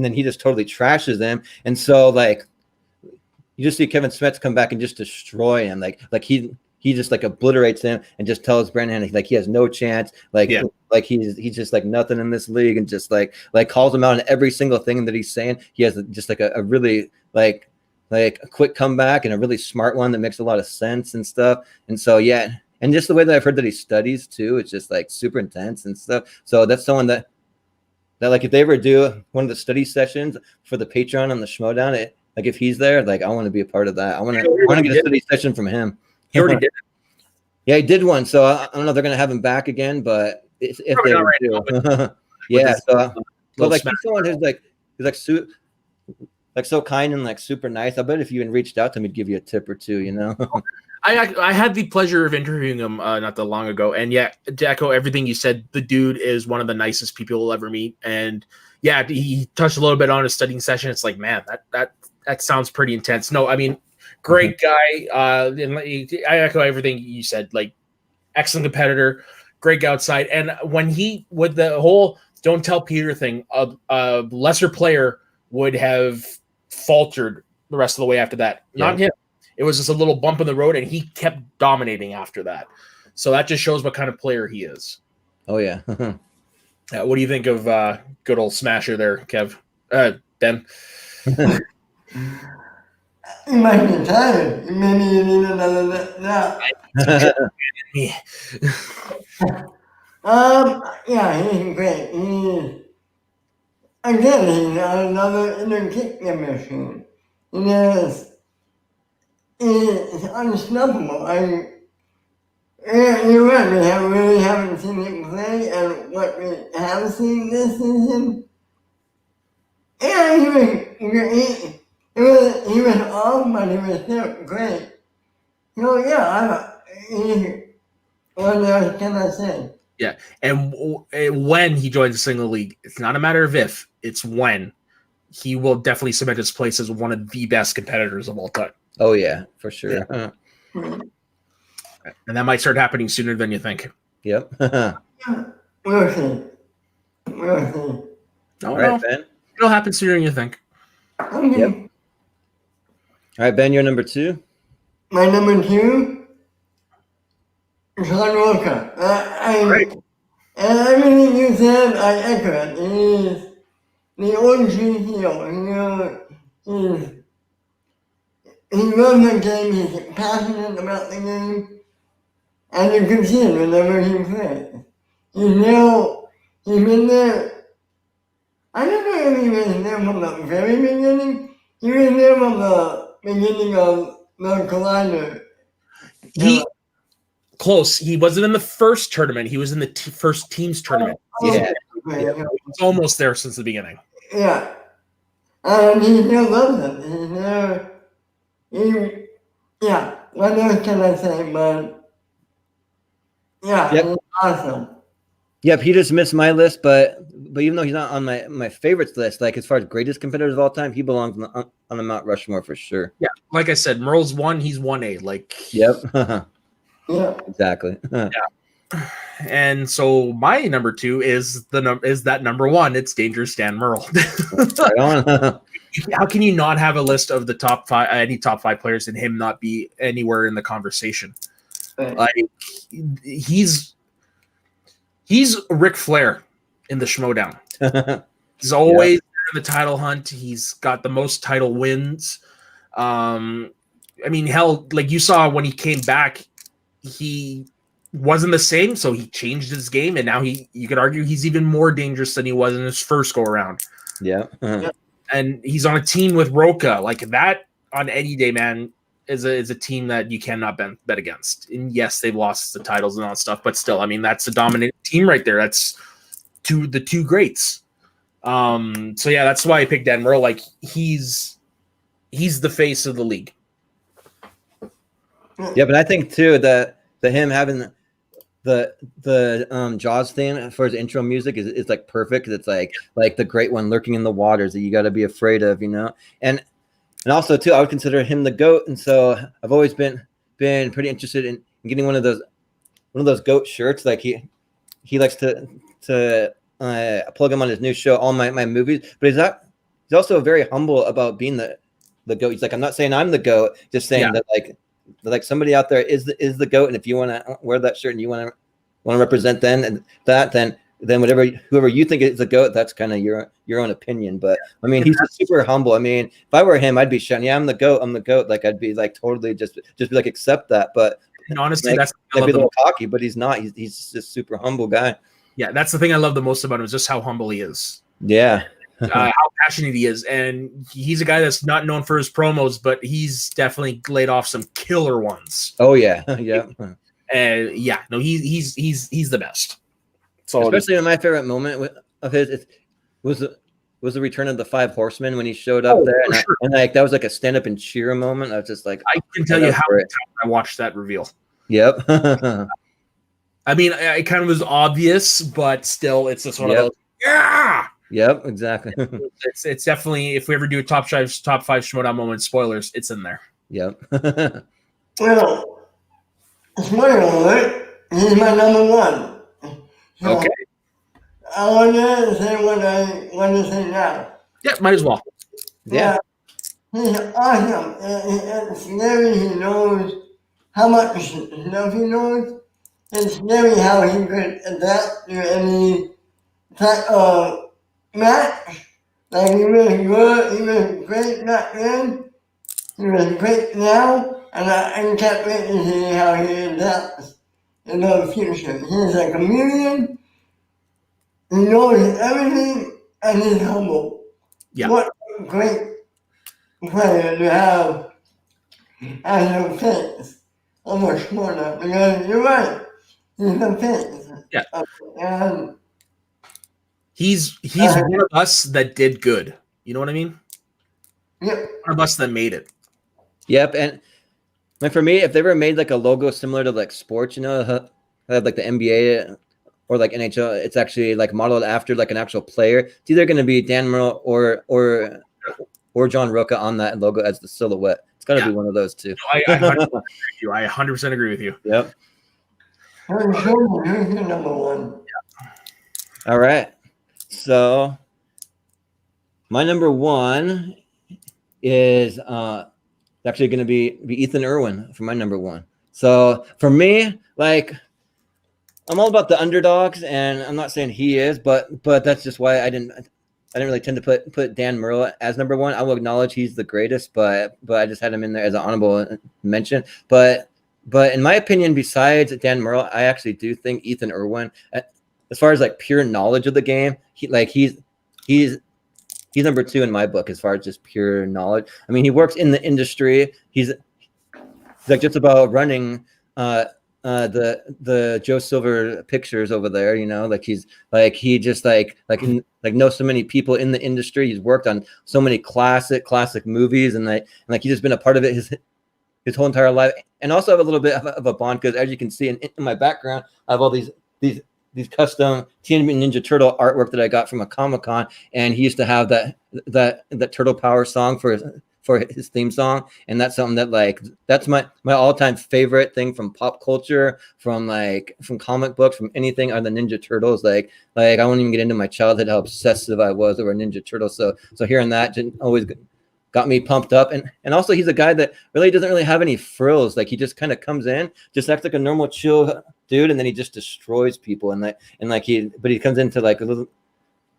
then he just totally trashes them. And so like you just see Kevin Smets come back and just destroy him. Like he just like obliterates him and just tells Brandon Hanna like he has no chance. Like he's just like nothing in this league, and just like calls him out on every single thing that he's saying. He has just like a really like a quick comeback and a really smart one that makes a lot of sense and stuff. And so yeah, and just the way that I've heard that he studies too, it's just like super intense and stuff. So that's someone that like if they ever do one of the study sessions for the Patreon on the Schmoedown, like if he's there, like I want to be a part of that. I want to get a study session from him. He already did it. Yeah, he did one. So I don't know if they're gonna have him back again, but if they do, yeah. So, but like he's someone who's like so kind and like super nice. I bet if you even reached out to him, he'd give you a tip or two. You know. I had the pleasure of interviewing him not that long ago, and yeah, to echo everything you said, the dude is one of the nicest people you'll ever meet. And yeah, he touched a little bit on his studying session. It's like, man, that sounds pretty intense. No, I mean, great guy. And I echo everything you said. Like, excellent competitor, great guy outside. And when with the whole "don't tell Peter" thing, a lesser player would have faltered the rest of the way after that. Not him. It was just a little bump in the road, and he kept dominating after that. So that just shows what kind of player he is. Oh, yeah. What do you think of good old Smasher there, Kev? Ben? You might be tired. Maybe you need another nap. Yeah, he's great. He's another inner kick machine. It's unstoppable. You're right, we really haven't seen him play, and what we have seen this season, yeah, he was off, but he was still great. So yeah, what else can I say? Yeah, and when he joins the single league, it's not a matter of if, it's when. He will definitely cement his place as one of the best competitors of all time. Oh yeah, for sure. Yeah. And that might start happening sooner than you think. Yep. We'll see. All right, Ben. It'll happen sooner than you think. Okay. Yep. All right, Ben, you're number 2. My number 2 is John Walker. Right. And everything you said, I echo it. He's the OG heel. He loves the game, he's passionate about the game, and you can see it whenever he plays. He's been there. I don't know if he was there from the very beginning. He was there from the beginning of the Collider. Close. He wasn't in the first tournament. He was in the first team's tournament. Yeah. He's almost there since the beginning. Yeah. And he still loves it. He's there. Yeah, what else can I say, but yeah, Yep. He's awesome. Yep, he just missed my list, but even though he's not on my favorites list, like as far as greatest competitors of all time, he belongs on the Mount Rushmore for sure. Yeah, like I said, Merle's 1, he's 1A. Like, yep. Yeah. Exactly. And so my number 2 is that number 1. It's Dangerous Dan Murrell. Right on. How can you not have a list of the top 5, any top 5 players, and him not be anywhere in the conversation? Right. Like he's Ric Flair in the Schmodown. He's always in the title hunt. He's got the most title wins. I mean, hell, like you saw when he came back, he wasn't the same, so he changed his game, and now you could argue he's even more dangerous than he was in his first go around. Yeah. And he's on a team with Roca. Like that on any day, man, is a team that you cannot bet against. And yes, they've lost the titles and all that stuff, but still, I mean, that's a dominant team right there. That's the two greats. So yeah, that's why I picked Dan Murrell. Like he's the face of the league. Yeah, but I think too that him having the Jaws theme for his intro music is like perfect. It's like the great one lurking in the waters that you got to be afraid of, and also too, I would consider him the GOAT, and so I've always been pretty interested in getting one of those GOAT shirts. Like he likes to plug him on his new show, all my movies, but he's also very humble about being the GOAT. He's like, I'm not saying I'm the GOAT, just saying that like somebody out there is the GOAT, and if you want to wear that shirt and you want to represent then whoever you think is the GOAT, that's kind of your own opinion. But I mean, he's super humble. I mean, if I were him, I'd be shouting, "Yeah, I'm the GOAT." Like I'd be like totally just be like, accept that. But and honestly, like, that's I'd be a little cocky, but he's not. He's just super humble guy. Yeah, that's the thing I love the most about him is just how humble he is. Yeah. How passionate he is, and he's a guy that's not known for his promos, but he's definitely laid off some killer ones. Oh yeah, yeah, he's the best. So especially my favorite moment of his was the return of the 5 Horsemen when he showed up there, and like that was like a stand up and cheer moment. I was just like, I can tell you how many times I watched that reveal. Yep. I mean, it kind of was obvious, but still, it's just one of those. Yeah. Yep, exactly. It's definitely, if we ever do a top 5 Schmodown moments, spoilers, it's in there. Yep. Well, spoiler alert, he's my number 1. So okay. I want to say what I want to say now. Yeah, might as well. Yeah. He's awesome. It's scary he knows how much stuff he knows. It's scary how he could adapt to any type of match. Like he was good, he was great back then, he was great now, and I can't wait to see how he adapts in the future. He's a chameleon, he knows everything, and he's humble. Yeah. What a great player to have as a face of a Schmodown, because you're right, he's the face. Yeah. And He's one of us that did good. You know what I mean? Yep. One of us that made it. Yep. And for me, if they ever made like a logo similar to like sports, have like the NBA or like NHL, it's actually like modeled after like an actual player. It's either going to be Dan Murrell or John Roca on that logo as the silhouette. It's got to be one of those two. I 100% agree with you. Yep. Who's your number 1? All right. So my number 1 is actually going to be Ethan Irwin for my number 1. So for me, like I'm all about the underdogs, and I'm not saying he is, but that's just why I didn't really tend to put Dan Murrell as number 1. I will acknowledge he's the greatest, but I just had him in there as an honorable mention. But in my opinion, besides Dan Murrell, I actually do think Ethan Irwin, as far as like pure knowledge of the game, he's number 2 in my book as far as just pure knowledge. I mean, he works in the industry. He's like just about running the Joe Silver Pictures over there, like he just knows so many people in the industry. He's worked on so many classic movies, and he's just been a part of it his whole entire life. And also have a little bit of a bond, because as you can see in my background, I have all these custom Teenage Mutant Ninja Turtle artwork that I got from a Comic-Con, and he used to have that Turtle Power song for for his theme song, and that's something that like that's my all-time favorite thing from pop culture, from comic books, from anything other than Ninja Turtles. Like I won't even get into my childhood how obsessive I was over Ninja Turtles. So hearing that always got me pumped up, and also he's a guy that really doesn't really have any frills. Like he just kind of comes in, just acts like a normal chill dude, and then he just destroys people, but he comes into like a little.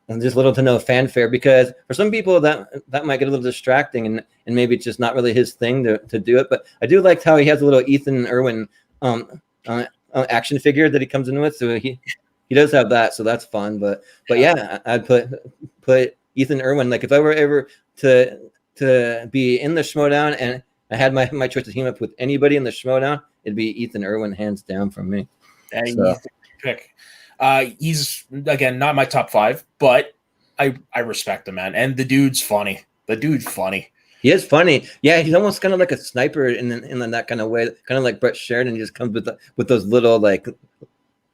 And just little to no fanfare, because for some people that might get a little distracting, and maybe it's just not really his thing to do it. But I do like how he has a little Ethan Irwin action figure that he comes in with, so he does have that, so that's fun. But yeah, I'd put Ethan Irwin, like if I were ever to be in the Schmodown and I had my choice to team up with anybody in the Schmodown, it'd be Ethan Irwin, hands down from me. So. Pick. He's again not my top 5, but I respect the man, and the dude's funny. He is funny. Yeah, he's almost kind of like a sniper in that kind of way, kind of like Brett Sheridan. He just comes with those little like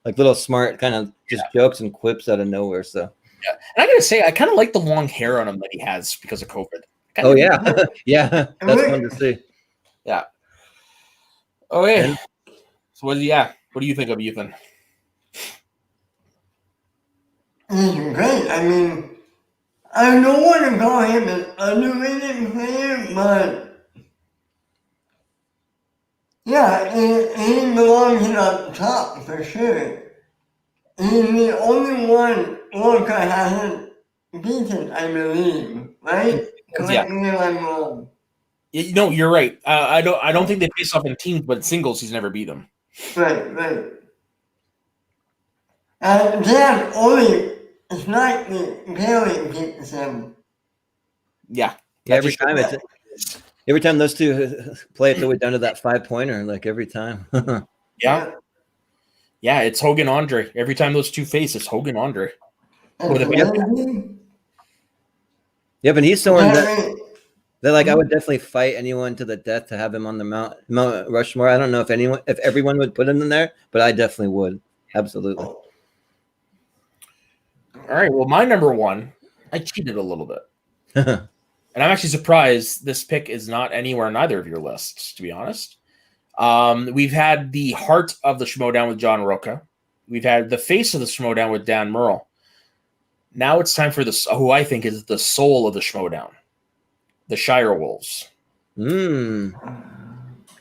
little smart kind of just jokes and quips out of nowhere. So yeah, and I gotta say, I kind of like the long hair on him that he has because of COVID. Oh yeah, yeah, that's fun to see. Yeah. Okay. So what do you think of Ethan? He's great. I mean, I don't want to call him an underrated player, but yeah, he belongs in the top for sure. He's the only one World Cup hasn't beaten, I believe, right? Correct me if I'm wrong. No, you're right. I don't think they face off in teams, but in singles, he's never beat them. Right. And Dan only slightly barely beats him. Yeah. Every time those two play it, the way down to that 5-pointer, like every time. Yeah, it's Hogan Andre. Every time those two face, it's Hogan Andre. Yeah, but he's someone that like I would definitely fight anyone to the death to have him on the Mount Rushmore. I don't know if everyone would put him in there, but I definitely would. Absolutely. All right. Well, my number 1, I cheated a little bit. And I'm actually surprised this pick is not anywhere on either of your lists, to be honest. We've had the heart of the Schmodown with John Roca. We've had the face of the Schmodown with Dan Murrell. Now it's time for who I think is the soul of the Schmodown, the Shire Wolves.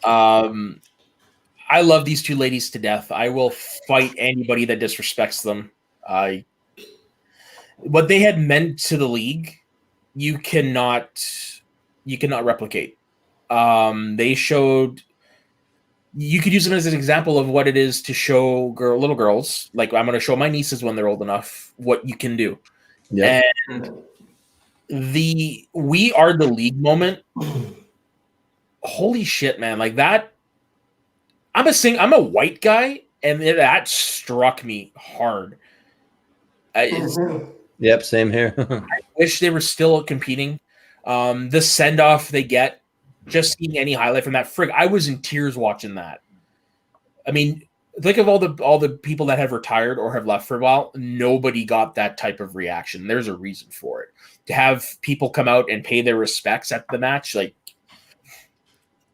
I love these two ladies to death. I will fight anybody that disrespects them. What they had meant to the league, you cannot replicate. They showed. You could use them as an example of what it is to show little girls. Like I'm going to show my nieces when they're old enough what you can do. Yeah. And the "we are the league" moment. Holy shit, man! Like that. I'm a white guy, and that struck me hard. Yep, same here. I wish they were still competing. The send off they get, just seeing any highlight from that, I was in tears watching that. I mean, think of all the people that have retired or have left for a while. Nobody got that type of reaction. There's a reason for it. To have people come out and pay their respects at the match, like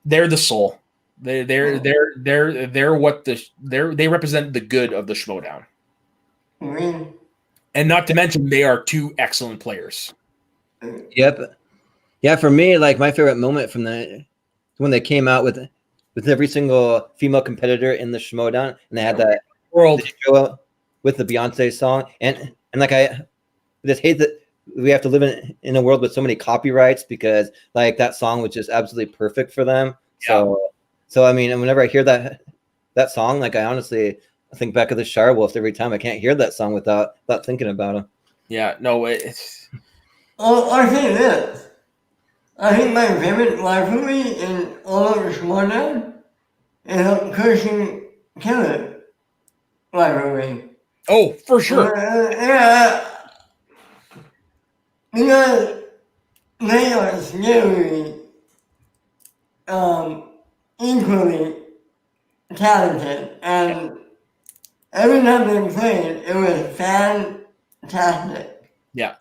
they're the soul. They represent the good of the Schmodown. Mm-hmm. And not to mention, they are two excellent players. Yep. Yeah, for me, like my favorite moment from when they came out with every single female competitor in the Schmodown, and they had that world with the Beyonce song, and like I just hate that we have to live in a world with so many copyrights, because like that song was just absolutely perfect for them. Yeah. So I mean, and whenever I hear that song, like I honestly think back of the Shire Wolves every time. I can't hear that song without thinking about them. Yeah, no, it's. I think this. I think my favorite rivalry in all of Schmodown is a Christian Killer rivalry. Oh, for sure. Yeah. Because they are scary, equally talented, and every time they played, it was fantastic. Yeah.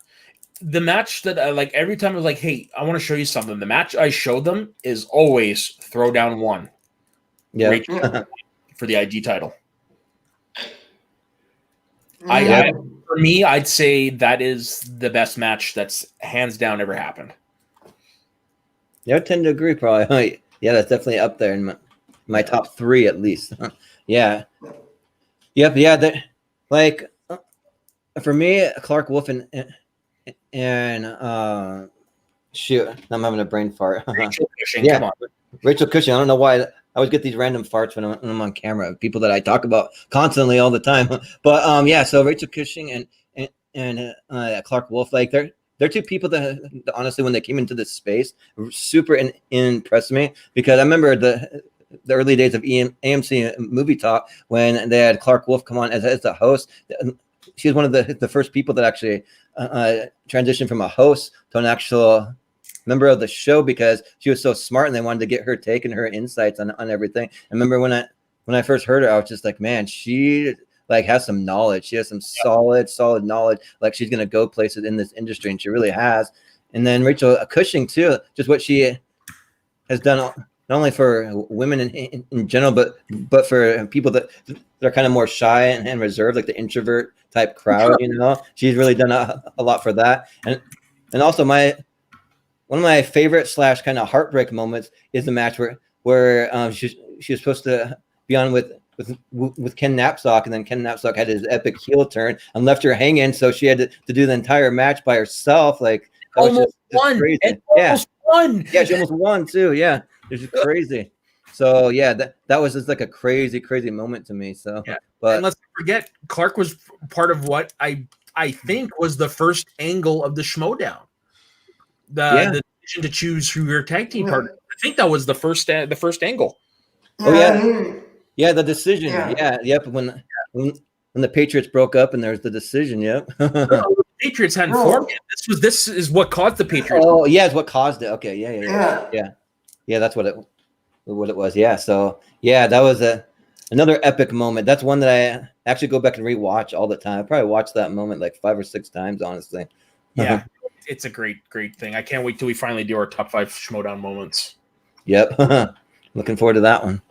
the match that I like every time I was like, hey, I want to show you something. The match I showed them is always Throwdown 1. Yeah. Rachel for the IG title. Yeah. For me, I'd say that is the best match that's hands down ever happened. Yeah, I tend to agree. Probably. Yeah, that's definitely up there in my top 3 at least. Yeah. Yep. Yeah. That like for me, Clark Wolf and shoot, I'm having a brain fart. Rachel Cushing, Yeah. come on. Rachel Cushing. I don't know why I always get these random farts when I'm on camera. People that I talk about constantly all the time. But yeah. So Rachel Cushing and Clark Wolf, like they're two people that honestly, when they came into this space, super impressed me, because I remember the early days of AMC Movie Talk when they had Clark Wolf come on as the host. She was one of the first people that actually transitioned from a host to an actual member of the show, because she was so smart and they wanted to get her take and her insights on everything. I remember when I first heard her, I was just like, man, she like has some knowledge. She has some solid knowledge. Like she's gonna go places in this industry, and she really has. And then Rachel Cushing too, just what she has done not only for women in general, but for people that are kind of more shy and reserved, like the introvert type crowd. You know, she's really done a lot for that. And also one of my favorite / kind of heartbreak moments is the match where she was supposed to be on with Ken Napzok, and then Ken Napzok had his epic heel turn and left her hanging, so she had to do the entire match by herself. Like that was just crazy. Almost won. Yeah, she almost won too. Yeah, it was just crazy. So yeah, that was just like a crazy moment to me. So yeah. But and let's not forget, Clark was part of what I think was the first angle of the Schmodown. The decision to choose who your tag team partner. I think that was the first angle. Oh yeah, the decision. Yeah, yep. When the Patriots broke up and there was the decision. Yep. The Patriots hadn't formed yet. This is what caused the Patriots. Oh yeah, it's what caused it. Okay, yeah. That's what it was. Yeah. So yeah, that was another epic moment. That's one that I actually go back and rewatch all the time. I probably watched that moment like 5 or 6 times, honestly. Yeah, it's a great thing. I can't wait till we finally do our top 5 Schmodown moments. Yep. Looking forward to that one.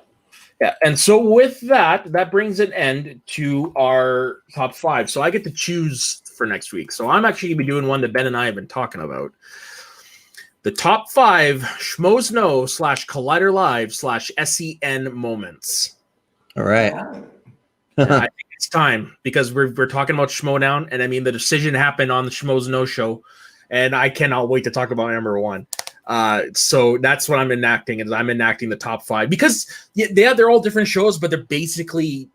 Yeah, and so with that brings an end to our top 5. So I get to choose for next week. So I'm actually going to be doing one that Ben and I have been talking about. The top 5 Schmoes Know / Collider Live / SEN moments. All right. I think it's time, because we're talking about Schmodown, and I mean the decision happened on the Schmoes Know show, and I cannot wait to talk about number 1. So that's what I'm enacting, is I'm enacting the top 5, because they're all different shows, but they're basically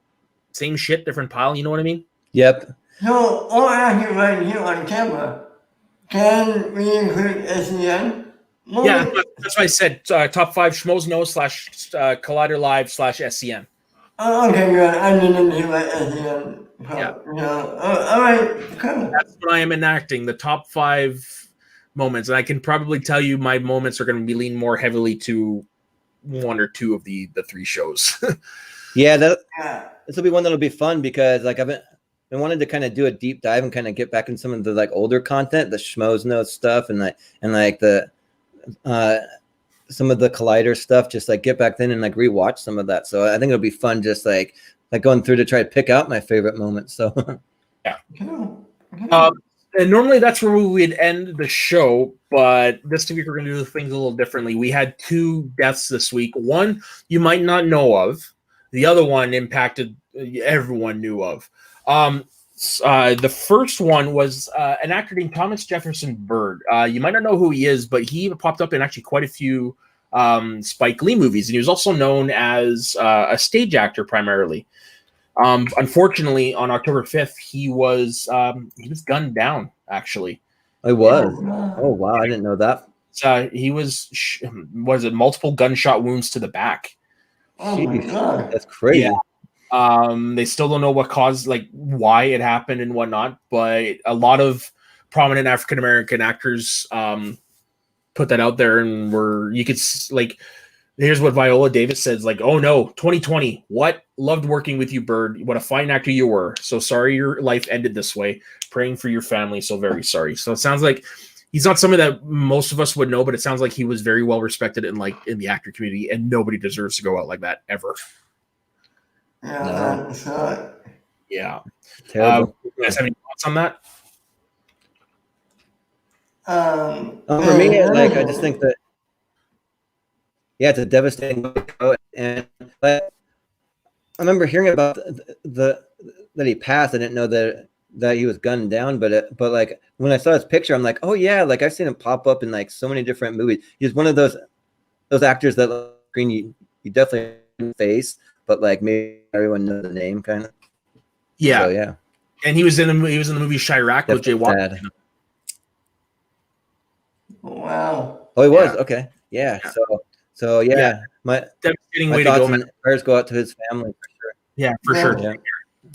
same shit, different pile. You know what I mean? Yep. So, I'll ask you right here on camera. Can we include SEN? Yeah, that's why I said top 5 Schmoes Know / Collider Live / SEN. Okay, good. I didn't hear my SEN. Yeah. All right, cool. That's what I am enacting, the top 5 moments. And I can probably tell you my moments are going to be leaning more heavily to 1 or 2 of the 3 shows. Yeah, this will be one that'll be fun, because like I've been wanted to kind of do a deep dive and kind of get back in some of the like older content, the Schmoes Know stuff, and like the some of the Collider stuff, just like get back then and like rewatch some of that. So I think it'll be fun, just like going through to try to pick out my favorite moments. So yeah. And normally that's where we would end the show, but this week we're going to do things a little differently. We had 2 deaths this week. One you might not know of. The other one impacted everyone knew of. The first one was an actor named Thomas Jefferson Bird. You might not know who he is, but he popped up in actually quite a few Spike Lee movies, and he was also known as a stage actor primarily. Unfortunately, on October 5th, he was gunned down. Actually, it was. Oh wow, I didn't know that. He was multiple gunshot wounds to the back. Oh my God, that's crazy. Yeah. They still don't know what caused, like why it happened and whatnot, but a lot of prominent African American actors put that out there, and you could like Here's what Viola Davis says, like, oh no, 2020. What? Loved working with you, Bird. What a fine actor you were. So sorry your life ended this way. Praying for your family. So very sorry. So it sounds like he's not someone that most of us would know, but it sounds like he was very well respected in the actor community, and nobody deserves to go out like that ever. Yeah, that's right. Yeah. Terrible. You guys have any thoughts on that? For me, like I just think that it's a devastating way to go. And but I remember hearing about the that he passed. I didn't know that he was gunned down, but like when I saw his picture, I'm like, oh yeah, like I've seen him pop up in like so many different movies. He's one of those actors that screen you definitely face, but like maybe everyone knows the name kind of. Yeah, so, yeah. And he was in the movie Chirac with Jay Watkins. Wow. Oh, he was okay. Yeah. So yeah, my devastating my way to thoughts go, man. and prayers go out to his family for sure. Yeah, for sure. Yeah.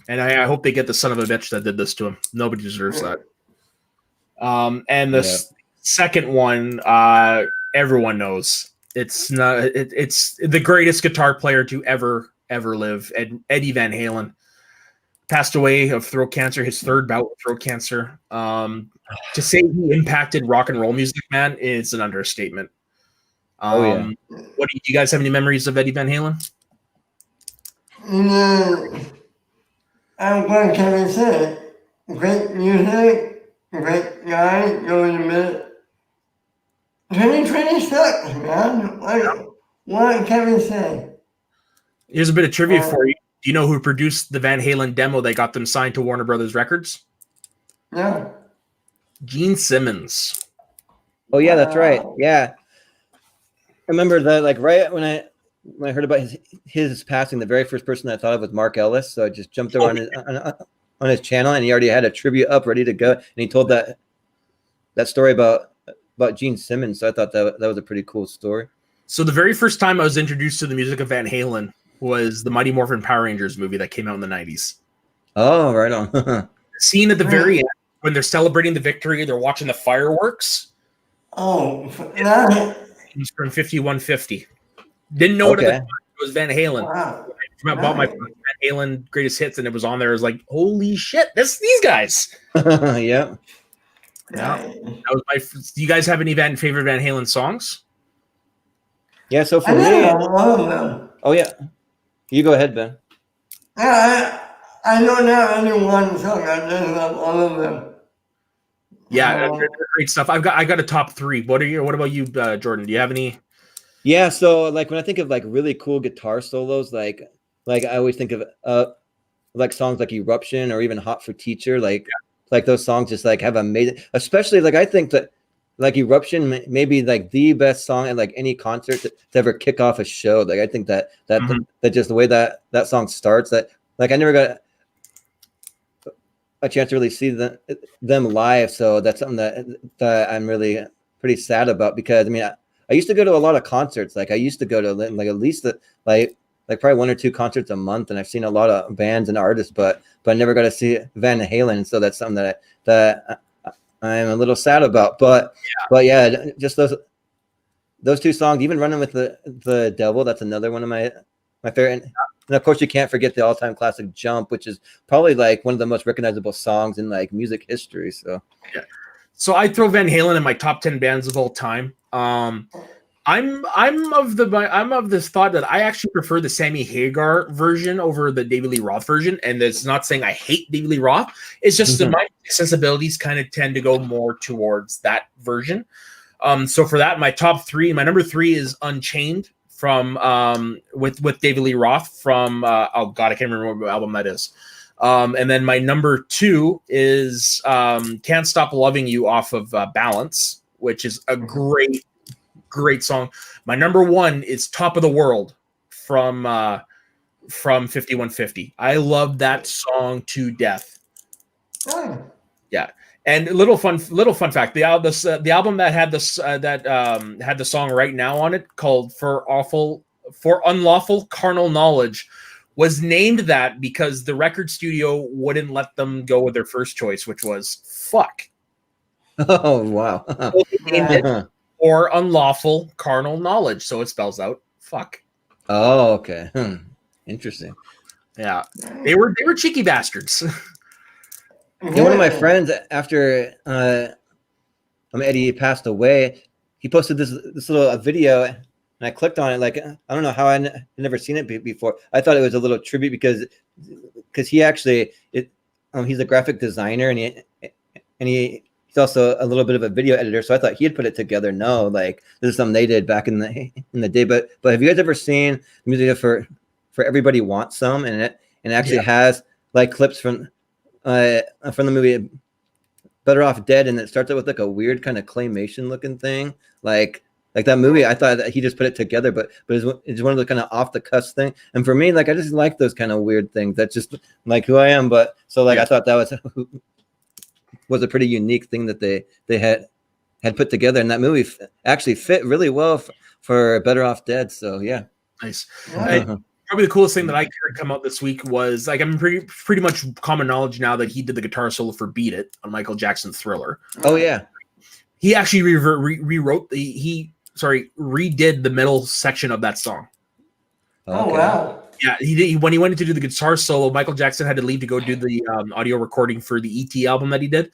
And I hope they get the son of a bitch that did this to him. Nobody deserves that. And the second one, everyone knows. It's not. It's the greatest guitar player to ever live. Eddie Van Halen passed away of throat cancer. His third bout with throat cancer. To say he impacted rock and roll music, man, is an understatement. What do you guys have any memories of Eddie Van Halen? I'm going to say, great music, great guy, going to admit. 2020 sucks, man. What can we say? Here's a bit of trivia for you. Do you know who produced the Van Halen demo that got them signed to Warner Brothers Records? Yeah. Gene Simmons. Oh yeah, that's right. Yeah, I remember that. Like right when I heard about his passing, the very first person I thought of was Mark Ellis. So I just jumped over on his channel, and he already had a tribute up ready to go, and he told that story about Gene Simmons. So I thought that was a pretty cool story. So the very first time I was introduced to the music of Van Halen was the Mighty Morphin Power Rangers movie that came out in the 90s. Oh, right on. Scene at the very end when they're celebrating the victory, they're watching the fireworks. Oh, He's from 5150. Didn't know what it was Van Halen. Wow. I bought my Van Halen greatest hits, and it was on there. I was like, holy shit, these guys. Yeah. That was my. Do you guys have any favorite Van Halen songs? Yeah. So for me, oh yeah, you go ahead, Ben. Yeah, I don't have any one song. I just love all of them. Yeah, great stuff. I got a top three. What about you, Jordan? Do you have any? Yeah. So like when I think of like really cool guitar solos, like I always think of like songs like Eruption or even Hot for Teacher, like those songs just like have amazing. Especially like I think that like Eruption may be like the best song at like any concert to ever kick off a show. Like I think that just the way that song starts, that like I never got a chance to really see them live, so that's something that I'm really pretty sad about, because I mean I used to go to a lot of concerts. Like I used to go to like at least like probably 1 or 2 concerts a month, and I've seen a lot of bands and artists, but I never got to see Van Halen, so that's something that I'm a little sad about. But yeah, just those 2 songs, even Running with the Devil, that's another one of my favorite. And of course, you can't forget the all-time classic Jump, which is probably like one of the most recognizable songs in like music history. So, yeah. So I throw Van Halen in my top 10 bands of all time. I'm of this thought that I actually prefer the Sammy Hagar version over the David Lee Roth version, and it's not saying I hate David Lee Roth. It's just that my sensibilities kind of tend to go more towards that version. So for that, my top 3, my number 3 is Unchained from with David Lee Roth from oh god, I can't remember what album that is. And then my number 2 is Can't Stop Loving You off of Balance, which is a great song. My number 1 is Top of the World from 5150. I love that song to death. Yeah. And little fun fact: the album that had this had the song Right Now on it, called For Unlawful Carnal Knowledge, was named that because the record studio wouldn't let them go with their first choice, which was Fuck. Oh wow! So they named it For Unlawful Carnal Knowledge, so it spells out Fuck. Oh, okay. Interesting. Yeah, they were cheeky bastards. Yeah, one of my friends after Eddie passed away, he posted this little video, and I clicked on it. Like I don't know how I'd never seen it before. I thought it was a little tribute because he actually he's a graphic designer and he's also a little bit of a video editor. So I thought he had put it together. No, like this is something they did back in the day. But have you guys ever seen the music for Everybody Wants Some? And it actually has like clips from the movie Better Off Dead, and it starts out with like a weird kind of claymation looking thing, like that movie. I thought that he just put it together, but it's one of the kind of off the cuff thing. And for me, like I just like those kind of weird things. That's just like who I am. But so like I thought that was a pretty unique thing that they had put together, and that movie actually fit really well for Better Off Dead. So yeah, nice. Probably the coolest thing that I heard come out this week was like I'm pretty much common knowledge now that he did the guitar solo for "Beat It" on Michael Jackson's Thriller. Oh yeah, he actually redid the middle section of that song. Oh wow! Yeah, he did. When he went to do the guitar solo, Michael Jackson had to leave to go do the audio recording for the E.T. album that he did,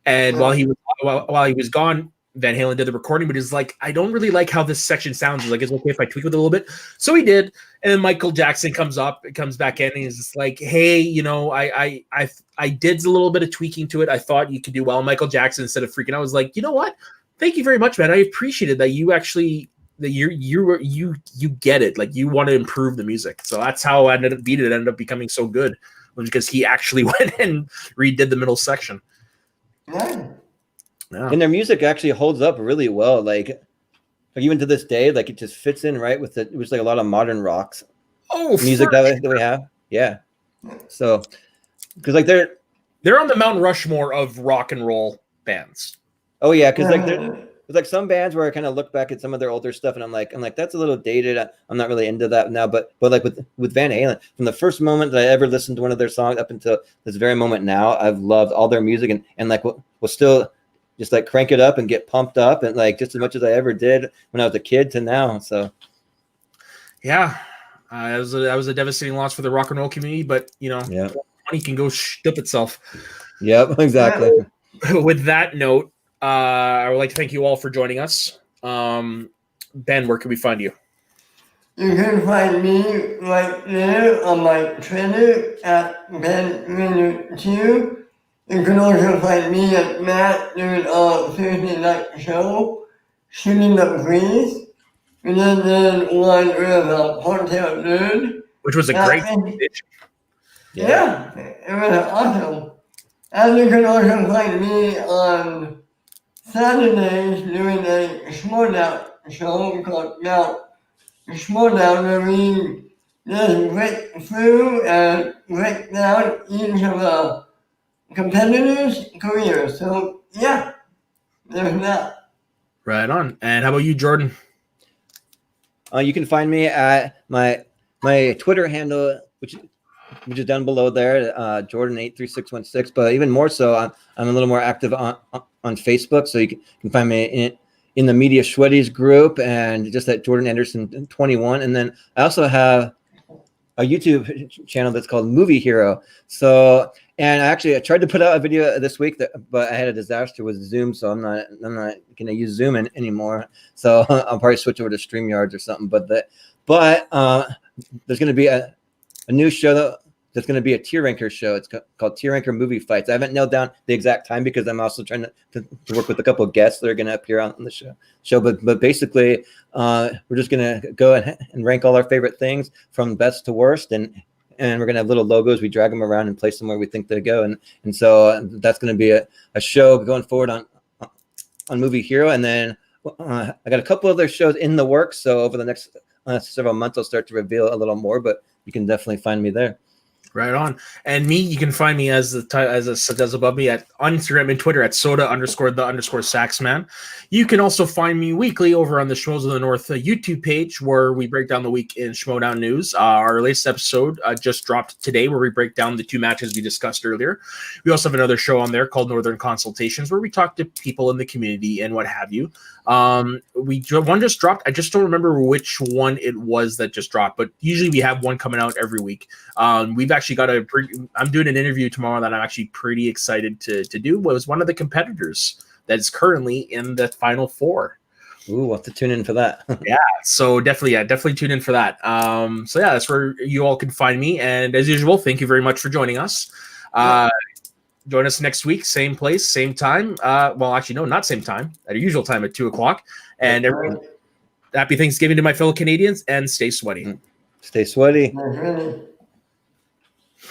and while he was gone, Van Halen did the recording, but he's like, I don't really like how this section sounds. He's like, it's okay if I tweak it a little bit. So he did. And then Michael Jackson comes back in, and he's just like, hey, I did a little bit of tweaking to it. I thought you could do well. Michael Jackson, instead of freaking out, was like, you know what? Thank you very much, man. I appreciated that you actually you get it. Like you want to improve the music. So that's how Beat It ended up becoming so good, was because he actually went and redid the middle section. Yeah. Yeah. And their music actually holds up really well. Like even to this day, like it just fits in right with it. It was like a lot of modern rocks music that we have. Yeah. So because like they're on the Mount Rushmore of rock and roll bands. Oh yeah, because like there's like some bands where I kind of look back at some of their older stuff and I'm like that's a little dated. I'm not really into that now. But like with Van Halen, from the first moment that I ever listened to one of their songs up until this very moment now, I've loved all their music and like we'll still just like crank it up and get pumped up and like just as much as I ever did when I was a kid to now. So yeah, that was a devastating loss for the rock and roll community, but money can go ship itself. Yep, exactly. With that note, I would like to thank you all for joining us. Ben, where can we find you? You can find me right there on my Twitter at BenWinner2. You can also find me at Matt doing our Thursday night show, Shooting the Breeze. And then there's one with Hotel Nerd. Which was a great Yeah, it was awesome. And you can also find me on Saturdays doing a Schmodown show called Schmodown, where we just break through and break down each of the competitors' careers. So yeah, there's that. Right on. And how about you, Jordan? You can find me at my Twitter handle, which is down below there, Jordan83616. But even more so, I'm a little more active on Facebook, so you can find me in the Media Shweddies group and just at Jordan Anderson 21. And then I also have a YouTube channel that's called Movie Hero. So, and I tried to put out a video this week, but I had a disaster with Zoom, so I'm not going to use Zoom anymore. So I'll probably switch over to StreamYards or something. But there's going to be a new show that's going to be a tier ranker show. It's called Tier Ranker Movie Fights. I haven't nailed down the exact time because I'm also trying to work with a couple of guests that are going to appear on the show. But basically, we're just going to go and rank all our favorite things from best to worst, and we're going to have little logos. We drag them around and place them where we think they go, and so that's going to be a show going forward on Movie Hero. And then I got a couple other shows in the works. So over the next several months, I'll start to reveal a little more. But you can definitely find me there. Right on. And me, you can find me as it says above me on Instagram and Twitter at soda_the_saxman. You can also find me weekly over on the Schmoes of the North YouTube page, where we break down the week in Schmoedown news. Our latest episode just dropped today, where we break down the 2 matches we discussed earlier. We also have another show on there called Northern Consultations, where we talk to people in the community and what have you. One just dropped. I just don't remember which one it was that just dropped, but usually we have one coming out every week. We've actually got I'm doing an interview tomorrow that I'm actually pretty excited to do. It was one of the competitors that is currently in the Final Four. Ooh, we'll have to tune in for that. So definitely tune in for that. So yeah, that's where you all can find me. And as usual, thank you very much for joining us. Join us next week, same place, same time. Well, actually, no, not same time, at our usual time at 2:00. And everyone, happy Thanksgiving to my fellow Canadians, and stay sweaty. Stay sweaty. Really?